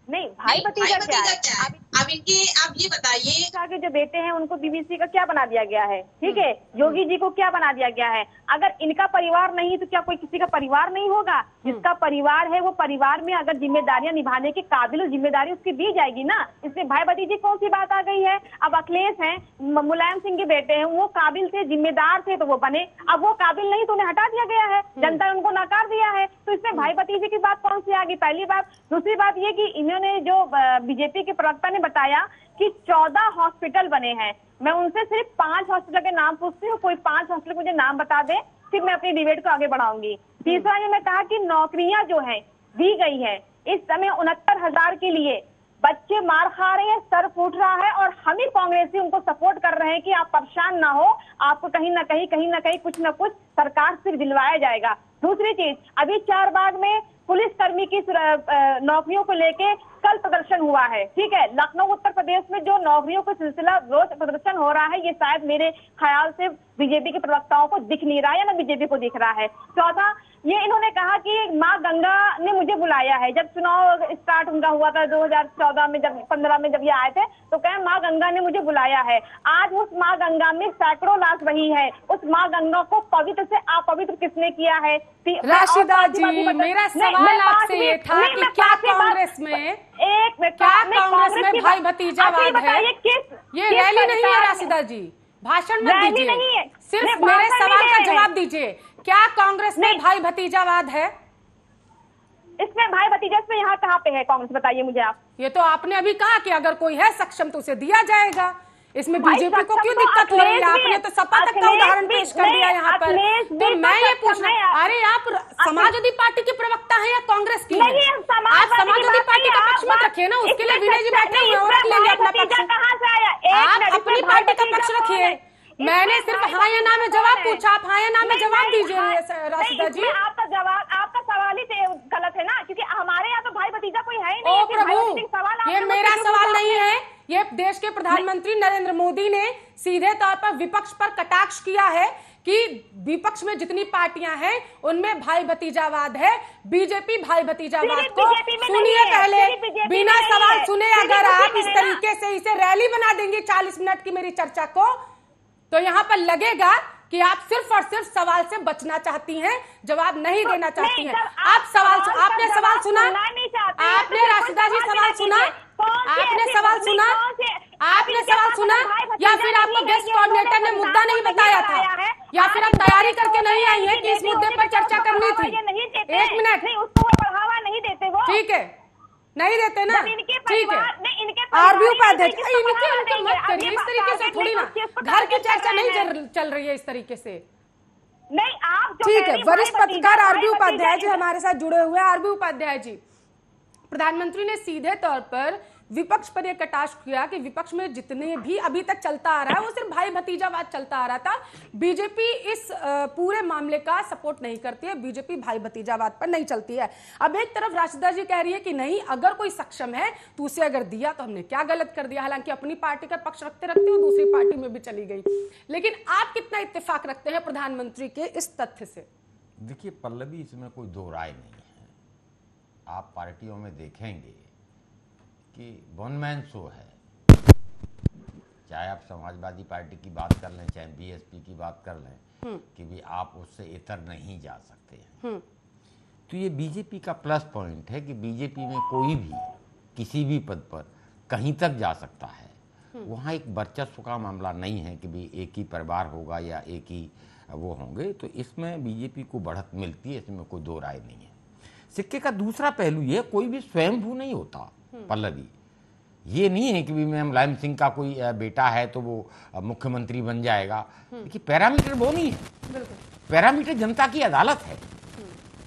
नहीं, भाई भतीजा क्या है? इनके आप ये बताइए के जो बेटे हैं उनको बीबीसी का क्या बना दिया गया है, ठीक है, योगी जी को क्या बना दिया गया है। अगर इनका परिवार नहीं तो क्या कोई किसी का परिवार नहीं होगा? जिसका परिवार है वो परिवार में अगर जिम्मेदारियां निभाने के काबिल जिम्मेदारी उसकी दी जाएगी ना। इसमें भाई भतीजे कौन सी बात आ गई है? अब अखिलेश हैं, मुलायम सिंह के बेटे हैं, वो काबिल थे, जिम्मेदार थे तो वो बने, अब वो काबिल नहीं तो उन्हें हटा दिया गया है, जनता ने उनको नकार दिया है। तो इसमें भाई भतीजे की बात कौन सी आ गई? पहली बात। दूसरी बात ये कि इन्होंने जो बीजेपी के प्रवक्ता ने बताया कि 14 हॉस्पिटल बने हैं। मैं उनसे सिर्फ 5 हॉस्पिटल के नाम पूछती हूँ, कोई 5 हॉस्पिटल मुझे नाम बता दे, फिर मैं अपनी डिबेट को आगे बढ़ाऊंगी। तीसरा ये मैं कहा कि नौकरियां जो है दी गई है, इस समय 69,000 के लिए बच्चे मार खा रहे हैं, सर फूट रहा है, और हम ही कांग्रेसी उनको सपोर्ट कर रहे हैं कि आप परेशान ना हो, आपको कहीं ना कहीं कुछ ना कुछ सरकार से दिलवाया जाएगा। दूसरी चीज, अभी चारबाग में पुलिसकर्मी की नौकरियों को लेके कल प्रदर्शन हुआ है, ठीक है। लखनऊ उत्तर प्रदेश में जो नौकरियों का सिलसिला रोज प्रदर्शन हो रहा है, ये शायद मेरे ख्याल से बीजेपी के प्रवक्ताओं को दिख नहीं रहा है, या ना बीजेपी को दिख रहा है। चौथा, ये इन्होंने कहा कि माँ गंगा ने मुझे बुलाया है। जब चुनाव स्टार्ट उनका हुआ था 2014 में, जब 15 में जब ये आए थे, तो कहे माँ गंगा ने मुझे बुलाया है। आज उस माँ गंगा में सैकड़ों लाश बही है। उस माँ गंगा को पवित्र से अपवित्र किसने किया है? राशिदा जी, मेरा सवाल आपसे ये था कि क्या कांग्रेस में भाई भतीजावाद है? ये रैली नहीं है राशिदा जी, भाषण मत दीजिए, सिर्फ मेरे सवाल का जवाब दीजिए। क्या कांग्रेस में भाई भतीजावाद है? इसमें भाई भतीजा इसमें यहाँ कहाँ पे है कांग्रेस, बताइए मुझे आप। ये तो आपने अभी कहा कि अगर कोई है सक्षम तो उसे दिया जाएगा। इसमें बीजेपी को क्यों दिक्कत हो रही है? आपने तो सपा तक का उदाहरण पेश कर दिया यहाँ पर। तो मैं ये पूछना, अरे आप समाजवादी पार्टी के प्रवक्ता हैं या कांग्रेस की हैं? आप समाजवादी पार्टी का पक्ष मत रखिए ना, उसके लिए विनय जी बैठे हुए और लेंगे अपना पक्ष। आप अपनी पार्टी का पक्ष रखिए। मैंने सिर्फ हाँ या ना में जवाब पूछा, आप हाँ या ना में जवाब दीजिए राशिदा जी। आपका सवाल ही गलत है ना, क्योंकि हमारे यहाँ तो भाई भतीजा कोई है ही नहीं। ओ प्रभु, ये मेरा सवाल नहीं है, ये देश के प्रधानमंत्री नरेंद्र मोदी ने सीधे तौर पर विपक्ष पर कटाक्ष किया है कि विपक्ष में जितनी पार्टियां हैं उनमें भाई भतीजावाद है। बीजेपी भाई भतीजावाद को सुनिए पहले, बिना सवाल सुने अगर आप इस तरीके से इसे रैली बना देंगे 40 मिनट की मेरी चर्चा को, तो यहाँ पर लगेगा कि आप सिर्फ और सिर्फ सवाल से बचना चाहती हैं, जवाब नहीं देना चाहती हैं। आप सवाल, आपने सवाल सुना? आपने राशिदा जी सवाल सुना? आपने सवाल सुना? आपने सवाल सुना? या फिर आपको गेस्ट कोऑर्डिनेटर ने मुद्दा नहीं बताया था? या फिर आप तैयारी करके नहीं आई है कि इस मुद्दे पर चर्चा करनी थी? 1 मिनट, उसको बढ़ावा नहीं देते वो, ठीक है, नहीं देते ना, ठीक है। आरबी उपाध्याय, इनके मत करिए इस तरीके से, थोड़ी ना घर की चर्चा नहीं चल रही है इस तरीके से। नहीं, आप ठीक है। वरिष्ठ पत्रकार आरबी उपाध्याय जी हमारे साथ जुड़े हुए हैं। आरबी उपाध्याय जी, प्रधानमंत्री ने सीधे तौर पर विपक्ष पर यह कटाक्ष किया कि विपक्ष में जितने भी अभी तक चलता आ रहा है वो सिर्फ भाई भतीजावाद चलता आ रहा था। बीजेपी इस पूरे मामले का सपोर्ट नहीं करती है, बीजेपी भाई भतीजावाद पर नहीं चलती है। अब एक तरफ राशिदा जी कह रही है कि नहीं, अगर कोई सक्षम है तो उसे अगर दिया तो हमने क्या गलत कर दिया। हालांकि अपनी पार्टी का पक्ष रखते रखते वो दूसरी पार्टी में भी चली गई। लेकिन आप कितना इत्तेफाक रखते हैं प्रधानमंत्री के इस तथ्य से? देखिए पल्लवी, इसमें कोई दो राय नहीं है। आप पार्टियों में देखेंगे कि वन मैन शो है, चाहे आप समाजवादी पार्टी की बात कर लें, चाहे बीएसपी की बात कर लें, कि भी आप उससे इतर नहीं जा सकते हैं। तो ये बीजेपी का प्लस पॉइंट है कि बीजेपी में कोई भी किसी भी पद पर कहीं तक जा सकता है। वहाँ एक वर्चस्व का मामला नहीं है कि भी एक ही परिवार होगा या एक ही वो होंगे। तो इसमें बीजेपी को बढ़त मिलती है, इसमें कोई दो राय नहीं है। सिक्के का दूसरा पहलू ये, कोई भी स्वयंभू नहीं होता पल्लवी। ये नहीं है कि भी मैं मुलायम सिंह का कोई बेटा है तो वो मुख्यमंत्री बन जाएगा। देखिए पैरामीटर वो नहीं है, पैरामीटर जनता की अदालत है।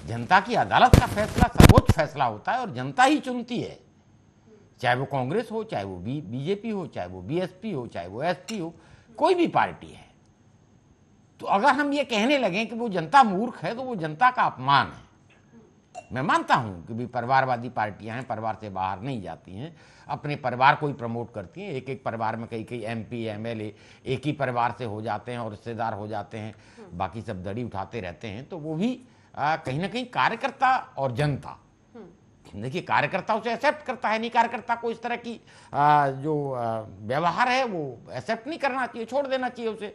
जनता की अदालत का फैसला सर्वोच्च फैसला होता है और जनता ही चुनती है, चाहे वो कांग्रेस हो, चाहे वो बीजेपी हो, चाहे वो बीएसपी हो, चाहे वो एसपी हो, कोई भी पार्टी है। तो अगर हम ये कहने लगे कि वो जनता मूर्ख है तो वो जनता का अपमान है। मैं मानता हूं कि भी परिवारवादी पार्टियां हैं, परिवार से बाहर नहीं जाती हैं, अपने परिवार को ही प्रमोट करती हैं। एक एक परिवार में कई कई एमपी एमएलए एक ही परिवार से हो जाते हैं और रिश्तेदार हो जाते हैं, बाकी सब दड़ी उठाते रहते हैं। तो वो भी कहीं ना कहीं कार्यकर्ता और जनता देखिए कार्यकर्ता उसे एक्सेप्ट करता है नहीं, कार्यकर्ता को इस तरह की जो व्यवहार है वो एक्सेप्ट नहीं करना चाहिए, छोड़ देना चाहिए उसे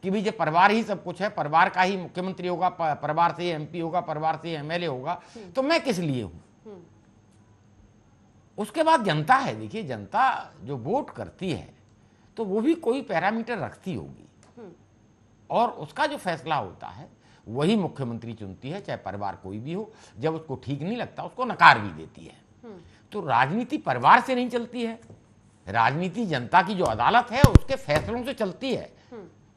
कि भाई ये परिवार ही सब कुछ है, परिवार का ही मुख्यमंत्री होगा, परिवार से ही एमपी होगा, परिवार से ही एमएलए होगा, तो मैं किस लिए हूं। उसके बाद जनता है, देखिए जनता जो वोट करती है तो वो भी कोई पैरामीटर रखती होगी और उसका जो फैसला होता है वही मुख्यमंत्री चुनती है, चाहे परिवार कोई भी हो। जब उसको ठीक नहीं लगता उसको नकार भी देती है। तो राजनीति परिवार से नहीं चलती है, राजनीति जनता की जो अदालत है उसके फैसलों से चलती है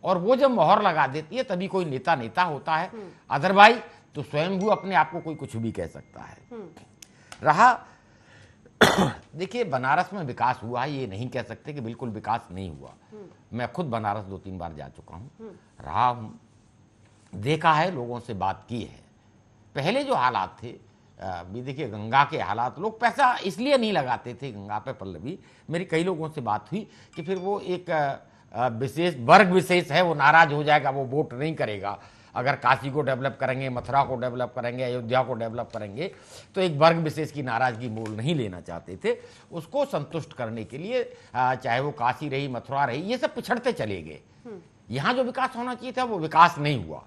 और वो जब मोहर लगा देती है तभी कोई नेता नेता होता है, अदरवाइज तो स्वयं भी अपने आप को कोई कुछ भी कह सकता है। रहा देखिए बनारस में विकास हुआ है, ये नहीं कह सकते कि बिल्कुल विकास नहीं हुआ। मैं खुद बनारस 2-3 बार जा चुका हूँ, रहा हूँ, देखा है, लोगों से बात की है। पहले जो हालात थे भी देखिए गंगा के हालात, लोग पैसा इसलिए नहीं लगाते थे गंगा पे पल्लवी, मेरी कई लोगों से बात हुई कि फिर वो एक विशेष वर्ग विशेष है वो नाराज हो जाएगा, वो वोट नहीं करेगा। अगर काशी को डेवलप करेंगे, मथुरा को डेवलप करेंगे, अयोध्या को डेवलप करेंगे तो एक वर्ग विशेष की नाराजगी मोल नहीं लेना चाहते थे। उसको संतुष्ट करने के लिए चाहे वो काशी रही, मथुरा रही, ये सब पिछड़ते चले गए। यहाँ जो विकास होना चाहिए था वो विकास नहीं हुआ।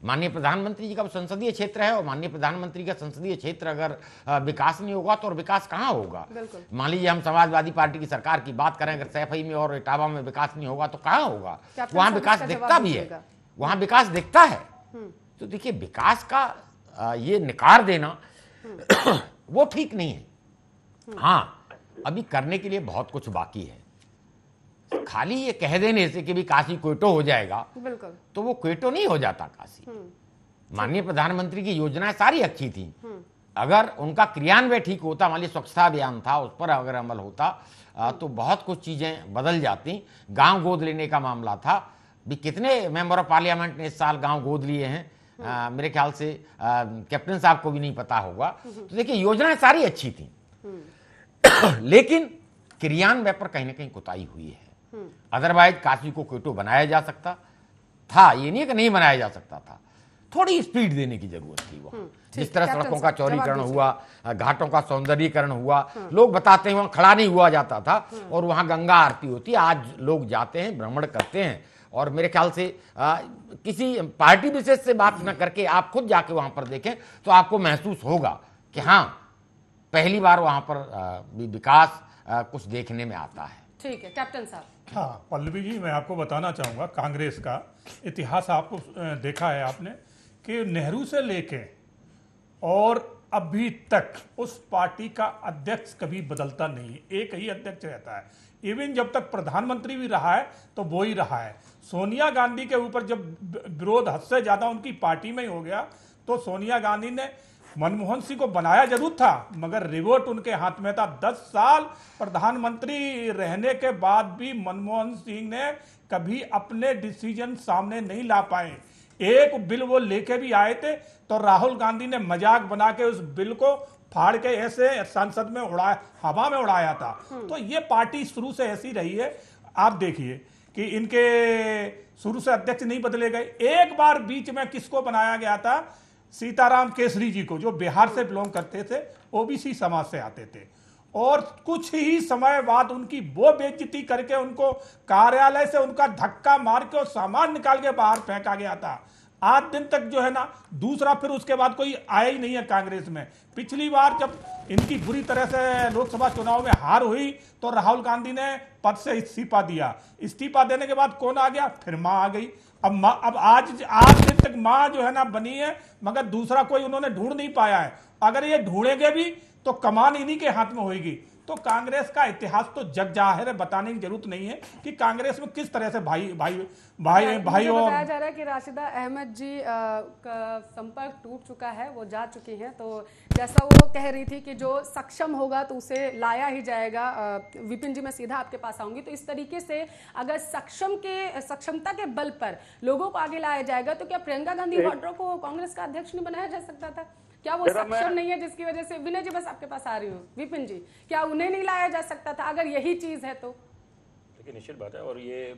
माननीय प्रधानमंत्री जी का संसदीय क्षेत्र है और माननीय प्रधानमंत्री का संसदीय क्षेत्र अगर विकास नहीं होगा तो और विकास कहाँ होगा। मान लीजिए हम समाजवादी पार्टी की सरकार की बात करें, अगर सैफई में और इटावा में विकास नहीं होगा तो कहाँ होगा। वहाँ विकास दिखता भी है, वहाँ विकास दिखता है। तो देखिए विकास का ये निकार देना वो ठीक नहीं है। हाँ, अभी करने के लिए बहुत कुछ बाकी है। खाली ये कह देने से कि भी काशी क्वेटो हो जाएगा, बिल्कुल, तो वो क्वेटो नहीं हो जाता काशी। माननीय प्रधानमंत्री की योजनाएं सारी अच्छी थी, अगर उनका क्रियान्वयन ठीक होता, मान लीजिए स्वच्छता अभियान था, उस पर अगर अमल होता तो बहुत कुछ चीजें बदल जाती। गांव गोद लेने का मामला था, भी कितने मेंबर ऑफ पार्लियामेंट ने इस साल गांव गोद लिए हैं, मेरे ख्याल से कैप्टन साहब को भी नहीं पता होगा। तो देखिए योजनाएं सारी अच्छी थी लेकिन क्रियान्वयन पर कहीं ना कहीं कोताही हुई है। अदरवाइज काशी को क्वेटो बनाया जा सकता था, ये नहीं कि नहीं बनाया जा सकता था, थोड़ी स्पीड देने की जरूरत थी। वहाँ जिस तरह सड़कों का चौड़ीकरण हुआ, घाटों का सौंदर्यीकरण हुआ, लोग बताते हैं वहाँ खड़ा नहीं हुआ जाता था और वहाँ गंगा आरती होती है। आज लोग जाते हैं, भ्रमण करते हैं और मेरे ख्याल से किसी पार्टी विशेष से बात न करके आप खुद जाके वहां पर देखें तो आपको महसूस होगा कि हाँ पहली बार वहां पर विकास कुछ देखने में आता है। ठीक है कैप्टन साहब। हाँ पल्लवी जी, मैं आपको बताना चाहूँगा कांग्रेस का इतिहास आपको देखा है आपने कि नेहरू से लेके और अभी तक उस पार्टी का अध्यक्ष कभी बदलता नहीं है, एक ही अध्यक्ष रहता है। इवन जब तक प्रधानमंत्री भी रहा है तो वो ही रहा है। सोनिया गांधी के ऊपर जब विरोध हद से ज्यादा उनकी पार्टी में ही हो गया तो सोनिया गांधी ने मनमोहन सिंह को बनाया जरूर था मगर रिवोट उनके हाथ में था। 10 साल प्रधानमंत्री रहने के बाद भी मनमोहन सिंह ने कभी अपने डिसीजन सामने नहीं ला पाए। एक बिल वो लेके भी आए थे तो राहुल गांधी ने मजाक बना के उस बिल को फाड़ के ऐसे संसद में उड़ाया, हवा में उड़ाया था। तो ये पार्टी शुरू से ऐसी रही है। आप देखिए कि इनके शुरू से अध्यक्ष नहीं बदले गए। एक बार बीच में किसको बनाया गया था, सीताराम केसरी जी को, जो बिहार से बिलोंग करते थे, ओबीसी समाज से आते थे, और कुछ ही समय बाद उनकी वो बेइज्जती करके उनको कार्यालय से उनका धक्का मार के और सामान निकाल के बाहर फेंका गया था। आज दिन तक जो है ना, दूसरा फिर उसके बाद कोई आया ही नहीं है कांग्रेस में। पिछली बार जब इनकी बुरी तरह से लोकसभा चुनाव में हार हुई तो राहुल गांधी ने पद से इस्तीफा दिया। इस्तीफा देने के बाद कौन आ गया, फिर मां आ गई। अब आज दिन तक मां जो है ना बनी है, मगर दूसरा कोई उन्होंने ढूंढ नहीं पाया है। अगर ये ढूंढेंगे भी तो कमान इन्हीं के हाथ में होगी। तो कांग्रेस का इतिहास तो जग जाहिर है, बताने की जरूरत नहीं है कि कांग्रेस में किस तरह से भाई बताया जा रहा है कि राशिदा अहमद जी का संपर्क टूट चुका है, वो जा चुकी हैं। तो जैसा वो कह रही थी कि जो सक्षम होगा तो उसे लाया ही जाएगा। विपिन जी, मैं सीधा आपके पास आऊंगी। तो इस तरीके से अगर सक्षमता के बल पर लोगों को आगे लाया जाएगा तो क्या प्रियंका गांधी वाड्रा को कांग्रेस का अध्यक्ष नहीं बनाया जा सकता था? क्या वो सक्षम नहीं है जिसकी वजह से? विनय जी, बस आपके पास आ रही हूँ। विपिन जी, क्या उन्हें नहीं लाया जा सकता था अगर यही चीज है तो? देखिए निश्चित बात है, और ये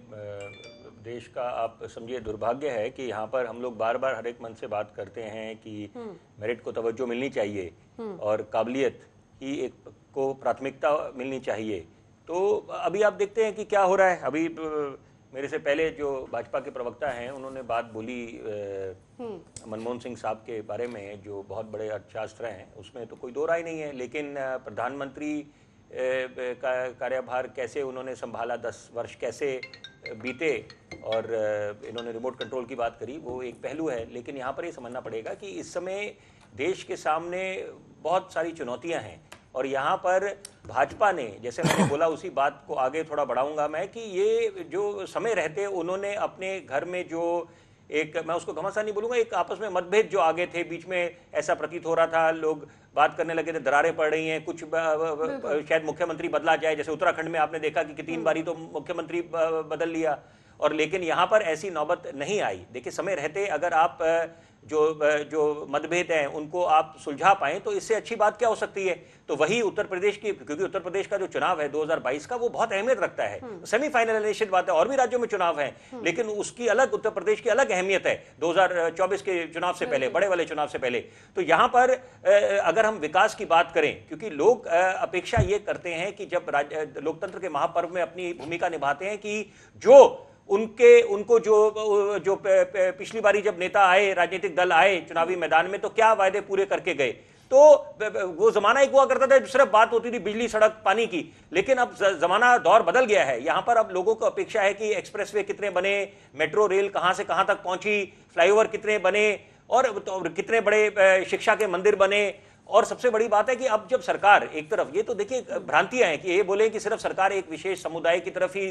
देश का आप समझिए दुर्भाग्य है कि यहाँ पर हम लोग बार बार हर एक मन से बात करते हैं कि मेरिट को तवज्जो मिलनी चाहिए और काबिलियत ही एक को प्राथमिकता मिलनी चाहिए। तो अभी आप देखते हैं कि क्या हो रहा है। अभी मेरे से पहले जो भाजपा के प्रवक्ता हैं उन्होंने बात बोली मनमोहन सिंह साहब के बारे में, जो बहुत बड़े अर्थशास्त्री हैं, उसमें तो कोई दो राय नहीं है। लेकिन प्रधानमंत्री का कार्यभार कैसे उन्होंने संभाला, 10 वर्ष कैसे बीते, और इन्होंने रिमोट कंट्रोल की बात करी, वो एक पहलू है। लेकिन यहाँ पर ये समझना पड़ेगा कि इस समय देश के सामने बहुत सारी चुनौतियाँ हैं, और यहाँ पर भाजपा ने, जैसे मैंने बोला उसी बात को आगे थोड़ा बढ़ाऊंगा मैं, कि ये जो समय रहते उन्होंने अपने घर में जो एक, मैं उसको घमासान नहीं बोलूँगा, एक आपस में मतभेद जो आगे थे, बीच में ऐसा प्रतीत हो रहा था, लोग बात करने लगे थे दरारें पड़ रही हैं, कुछ शायद मुख्यमंत्री बदला जाए, जैसे उत्तराखंड में आपने देखा कि 3 बारी तो मुख्यमंत्री बदल लिया, और लेकिन यहाँ पर ऐसी नौबत नहीं आई। देखिए, समय रहते अगर आप जो मतभेद हैं उनको आप सुलझा पाएं तो इससे अच्छी बात क्या हो सकती है। तो वही उत्तर प्रदेश की, क्योंकि उत्तर प्रदेश का जो चुनाव है 2022 का, वो बहुत अहमियत रखता है। सेमीफाइनल निश्चित बात है, और भी राज्यों में चुनाव है, लेकिन उसकी अलग, उत्तर प्रदेश की अलग अहमियत है 2024 के चुनाव से पहले, बड़े वाले चुनाव से पहले। तो यहाँ पर अगर हम विकास की बात करें, क्योंकि लोग अपेक्षा ये करते हैं कि जब लोकतंत्र के महापर्व में अपनी भूमिका निभाते हैं कि जो उनको जो पिछली बारी जब नेता आए, राजनीतिक दल आए चुनावी मैदान में, तो क्या वायदे पूरे करके गए। तो वो जमाना एक हुआ करता था सिर्फ बात होती थी बिजली, सड़क, पानी की, लेकिन अब जमाना, दौर बदल गया है। यहाँ पर अब लोगों को अपेक्षा है कि एक्सप्रेसवे कितने बने, मेट्रो रेल कहाँ से कहाँ तक पहुंची, फ्लाईओवर कितने बने, और कितने बड़े शिक्षा के मंदिर बने। और सबसे बड़ी बात है कि अब जब सरकार एक तरफ, ये तो देखिए भ्रांतियां हैं कि ये बोले कि सिर्फ सरकार एक विशेष समुदाय की तरफ ही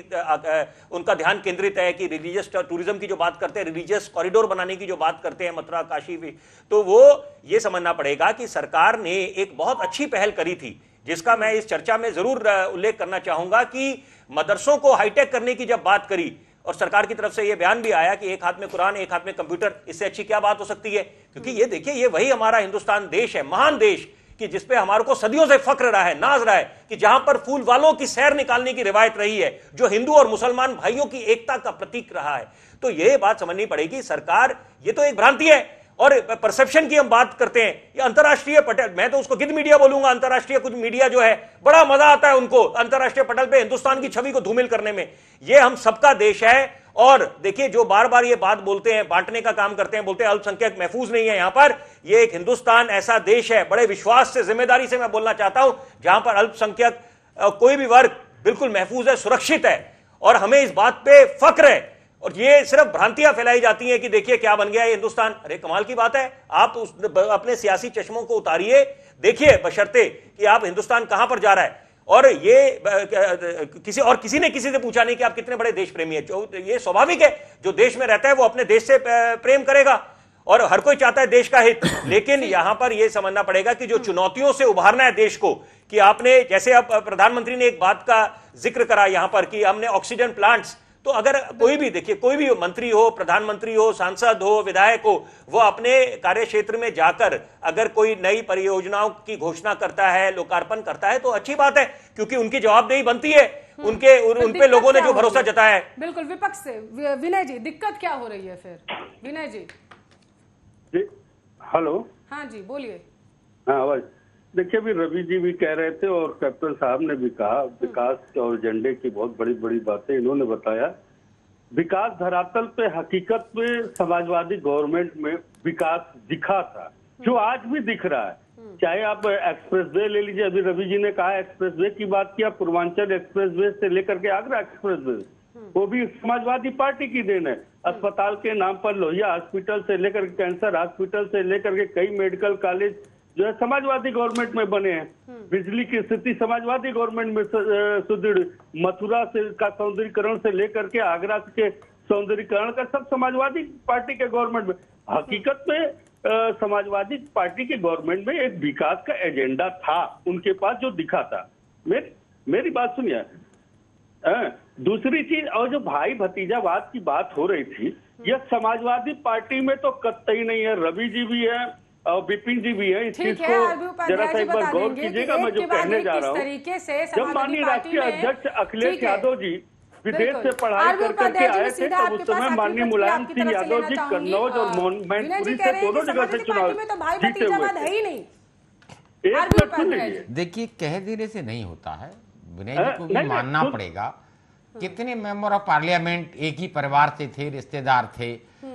उनका ध्यान केंद्रित है, कि रिलीजियस टूरिज्म की जो बात करते हैं, रिलीजियस कॉरिडोर बनाने की जो बात करते हैं, मथुरा, काशी भी, तो वो ये समझना पड़ेगा कि सरकार ने एक बहुत अच्छी पहल करी थी, जिसका मैं इस चर्चा में जरूर उल्लेख करना चाहूंगा, कि मदरसों को हाईटेक करने की जब बात करी, और सरकार की तरफ से यह बयान भी आया कि एक हाथ में कुरान, एक हाथ में कंप्यूटर, इससे अच्छी क्या बात हो सकती है। क्योंकि ये देखिए, ये वही हमारा हिंदुस्तान देश है, महान देश, कि जिसपे हमारे को सदियों से फख्र रहा है, नाज रहा है, कि जहां पर फूल वालों की सैर निकालने की रिवायत रही है, जो हिंदू और मुसलमान भाइयों की एकता का प्रतीक रहा है। तो यह बात समझनी पड़ेगी, सरकार, ये तो एक भ्रांति है। और परसेप्शन की हम बात करते हैं, ये अंतर्राष्ट्रीय पटल, मैं तो उसको गिद्ध मीडिया बोलूंगा, अंतर्राष्ट्रीय कुछ मीडिया जो है, बड़ा मजा आता है उनको अंतर्राष्ट्रीय पटल पे हिंदुस्तान की छवि को धूमिल करने में। ये हम सबका देश है। और देखिए, जो बार बार ये बात बोलते हैं, बांटने का काम करते हैं, बोलते हैं अल्पसंख्यक महफूज नहीं है, यहां पर ये एक हिंदुस्तान ऐसा देश है, बड़े विश्वास से, जिम्मेदारी से मैं बोलना चाहता हूं, जहां पर अल्पसंख्यक कोई भी वर्ग बिल्कुल महफूज है, सुरक्षित है, और हमें इस बात पे फख्र है। और ये सिर्फ भ्रांतियां फैलाई जाती हैं कि देखिए क्या बन गया ये हिंदुस्तान। अरे कमाल की बात है, आप अपने सियासी चश्मों को उतारिए, देखिए, बशर्ते कि आप हिंदुस्तान कहां पर जा रहा है। और ये किसी ने किसी से पूछा नहीं कि आप कितने बड़े देश प्रेमी हैं। जो ये स्वाभाविक है, जो देश में रहता है वो अपने देश से प्रेम करेगा, और हर कोई चाहता है देश का हित। लेकिन यहां पर यह समझना पड़ेगा कि जो चुनौतियों से उभारना है देश को, कि आपने, जैसे अब प्रधानमंत्री ने एक बात का जिक्र करा यहां पर, कि हमने ऑक्सीजन प्लांट्स, तो अगर कोई भी, देखिए, कोई भी मंत्री हो, प्रधानमंत्री हो, सांसद हो, विधायक हो, वो अपने कार्य क्षेत्र में जाकर अगर कोई नई परियोजनाओं की घोषणा करता है, लोकार्पण करता है, तो अच्छी बात है, क्योंकि उनकी जवाबदेही बनती है, उन पे लोगों ने जो भरोसा जताया है। बिल्कुल। विपक्ष से विनय जी, दिक्कत क्या हो रही है फिर? विनय जी। हेलो। हाँ जी, बोलिए। हाँ, आवाज। देखिए, अभी रवि जी भी कह रहे थे और कैप्टन साहब ने भी कहा, विकास और एजेंडे की बहुत बड़ी बड़ी बातें इन्होंने बताया। विकास धरातल पे, हकीकत में समाजवादी गवर्नमेंट में विकास दिखा था, जो आज भी दिख रहा है। चाहे आप एक्सप्रेसवे ले लीजिए, अभी रवि जी ने कहा एक्सप्रेसवे की बात किया, पूर्वांचल एक्सप्रेसवे से लेकर के आगरा एक्सप्रेसवे, वो भी समाजवादी पार्टी की देन है। अस्पताल के नाम पर लोहिया हॉस्पिटल से लेकर कैंसर हॉस्पिटल से लेकर के कई मेडिकल कॉलेज जो है समाजवादी गवर्नमेंट में बने हैं। बिजली की स्थिति समाजवादी गवर्नमेंट में सुदृढ़, मथुरा से का सौंदर्यीकरण से लेकर के आगरा के सौंदर्यीकरण का सब समाजवादी पार्टी के गवर्नमेंट में। हकीकत में समाजवादी पार्टी के गवर्नमेंट में एक विकास का एजेंडा था उनके पास, जो दिखा था। मेरी बात सुनिए। दूसरी चीज, और जो भाई भतीजावाद की बात हो रही थी, यह समाजवादी पार्टी में तो कतई नहीं है। रवि जी भी है और विपिन जी भी है। इस चीज को जरा सा एक बार गौर कीजिएगा, मैं जो कहने जा रहा हूँ। जब माननीय राष्ट्रीय अध्यक्ष अखिलेश यादव जी विदेश से पढ़ाई करके आए थे, तब उस समय माननीय मुलायम सिंह यादव जी कन्नौज और मैनपुरी से दोनों जगह से चुनाव जीते हुए थे। एक आरबी मिनट सुन उपाध्याय लीजिए। देखिए, कह देने से नहीं होता है, विनय जी को भी नहीं, मानना खुद- पड़ेगा। कितने मेंबर ऑफ पार्लियामेंट एक ही परिवार से थे, रिश्तेदार थे,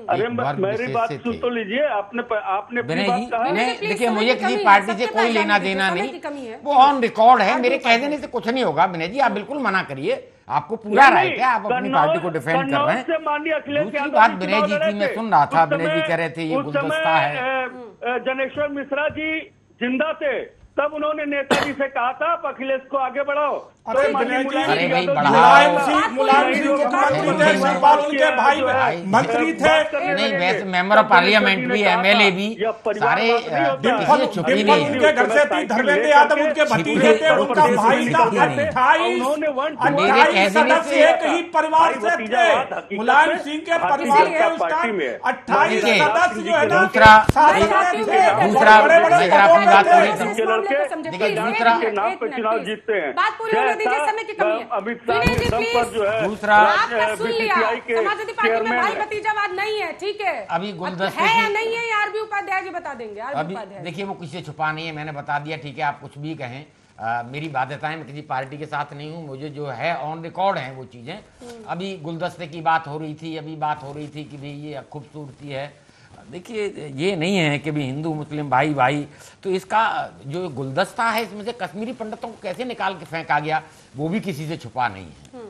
अरे एक वर्ग मेरी विशेष बात से सुन थे। तो लीजिए, आपने अपनी विनय जी, बात कहा। विनय मैं जी, प्लीज, देखिए, समय मुझे की किसी कमी है, पार्टी से सबके कोई पास लेना जानकारी देना समय नहीं, की कमी है। वो ऑन रिकॉर्ड है। आरबी मेरे कह उपाध्याय। देने से कुछ नहीं होगा। विनय जी, आप बिल्कुल मना करिए, आपको पूरा नहीं, राइट है, आप अपनी पार्टी को डिफेंड कर रहे से माननीय हैं। अखिलेश दूसरी यादव बात, जी विनय चुनाव जी लड़े की मैं थे। सुन रहा था, उस विनय जी समय- कह रहे थे ये उस गुलदस्ता समय, है। जनेश्वर मिश्रा जी जिंदा थे, तब उन्होंने नेताजी से कहा था आप अखिलेश को आगे बढ़ाओ। अरे तो माननीय विनय जी, मुलायम अरे भाई, यादव जी बढ़ाओ। मुलायम सिंह बात मुलायम पूरी सिंह के होगी, पास बात में पूरी थे, होगी। शिवपाल उनके भाई जो है, मंत्री थे। बात करने नहीं, लगे वैसे थे। मेंबर ऑफ तब पार्लियामेंट जनेश्वर भी, जी ने कहा एमएलए था, भी, यह परिवारवाद सारे नहीं होता। डिम्पल छुपी डिम्पल नहीं उनके घर से थी, धर्मेंद्र यादव उनके भतीजे थे, उनका भाई था। छुपी नहीं। 28 सदस्य एक ही परिवार से थे। मुलायम सिंह के परिवार के उस टाइम 28 देखिए, सदस्य जो है ना, दूसरा सारे मैं थे। दूसरा, बड़े बड़े मैं जरा अपनी बात सपोर्टर पूरी थे। करूं। इस मामले को समझे, देखिए, प्लीज, दूसरा- एक मिनट, नाम एक पे मिनट, चुनाव प्लीज। जीतते हैं। बात पूरी होने दीजिए, जैसा समय की कमी है। अमित शाह विनय के जी, दम प्लीज। पर जो है दूसरा- आपका सुन लिया, BCCI के समाजवादी पार्टी में चेयरमैन भाई है। भतीजावाद नहीं है, ठीक है। अभी गुलदस्ते है या की- नहीं है, ये आरबी उपाध्याय जी बता देंगे। आरबी अभी उपाध्याय देखिए, वो किसी से छुपा नहीं है, मैंने बता दिया, ठीक है, आप कुछ भी कहें। मेरी बाध्यताएं, मैं किसी पार्टी के साथ नहीं हूं, मुझे जो है ऑन रिकॉर्ड है वो चीजें। अभी गुलदस्ते की बात हो रही थी, अभी बात हो रही थी कि भाई ये खूबसूरती है। देखिए, ये नहीं है कि भी हिंदू मुस्लिम भाई भाई, तो इसका जो गुलदस्ता है, इसमें से कश्मीरी पंडितों को कैसे निकाल के फेंका गया, वो भी किसी से छुपा नहीं है।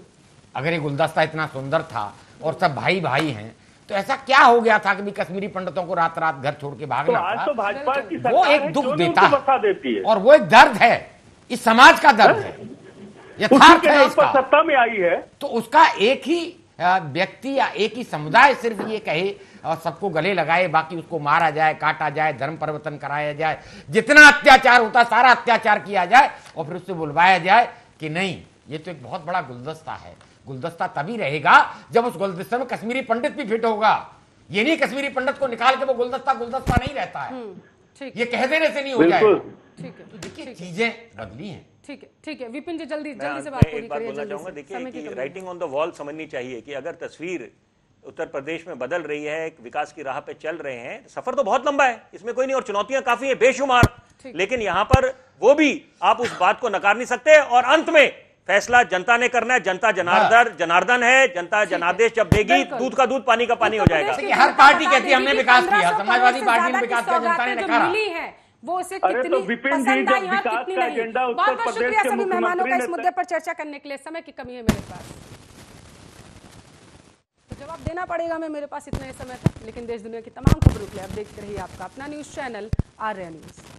अगर ये गुलदस्ता इतना सुंदर था और सब भाई भाई हैं, तो ऐसा क्या हो गया था कि भी कश्मीरी पंडितों को रात रात घर छोड़ के तो भागना आज पड़ा? तो भाजपा की वो सरकार एक है, दुख क्यों नहीं देता उनको है, बसा देती है। और वो एक दर्द है, इस समाज का दर्द है, उसी यथार्थ के है नाम पर इसका। सत्ता में आई है। तो उसका एक ही व्यक्ति या एक ही समुदाय सिर्फ ये कहे और सबको गले लगाए, बाकी उसको मारा जाए, काटा जाए, धर्म परिवर्तन कराया जाए, जितना अत्याचार होता है सारा अत्याचार किया जाए, और फिर उससे बुलवाया जाए कि नहीं, ये तो एक बहुत बड़ा गुलदस्ता है। गुलदस्ता तभी रहेगा जब उस गुलदस्ते में कश्मीरी पंडित भी फिट होगा। ये नहीं कश्मीरी पंडित को निकाल के वो गुलदस्ता गुलदस्ता नहीं रहता है। ठीक ये कह देने से नहीं हो बिल्कुल। जाएगा। ठीक है, तो देखिए, चीजें बदली हैं। ठीक है, ठीक है। विपिन जी, जल्दी मैं जल्दी से मैं बात एक पूरी बात करिए, बोलना जल्दी चाहूंगा। से। देखिए समय की कि कमी है। राइटिंग ऑन द वॉल समझनी चाहिए कि अगर तस्वीर उत्तर प्रदेश में बदल रही है, एक विकास की राह पे चल रहे हैं, सफर तो बहुत लंबा है, इसमें कोई नहीं, और चुनौतियां काफी है, बेशुमार, लेकिन यहां पर वो भी आप उस बात को नकार नहीं सकते। और अंत में फैसला जनता ने करना है। जनता जनार्दन है, जनता जनादेश जब देगी, बिल्कुल। दूध का दूध पानी का पानी हो उत्तर जाएगा। प्रदेश की देखिए, हर जनता पार्टी बता कहती है हमने देगी कि विकास किया, 1500 समाजवादी करोड़ से पार्टी ने ज्यादा विकास की किया, जनता सौगातें ने जो नकारा। मिली हैं, वो उसे अरे कितनी तो विपिन जी, पसंद जब आई है, विकास कितनी का नहीं। एजेंडा उत्तर बहुत बहुत प्रदेश शुक्रिया के सभी मेहमानों का मुख्यमंत्री इस ने मुद्दे पर चर्चा करने के लिए। समय की कमी है मेरे पास, तो जवाब देना पड़ेगा। मेरे पास इतना ही समय था, लेकिन देश दुनिया की तमाम खबरों के लिए आप देखते रहिए आपका अपना न्यूज चैनल आर्या न्यूज।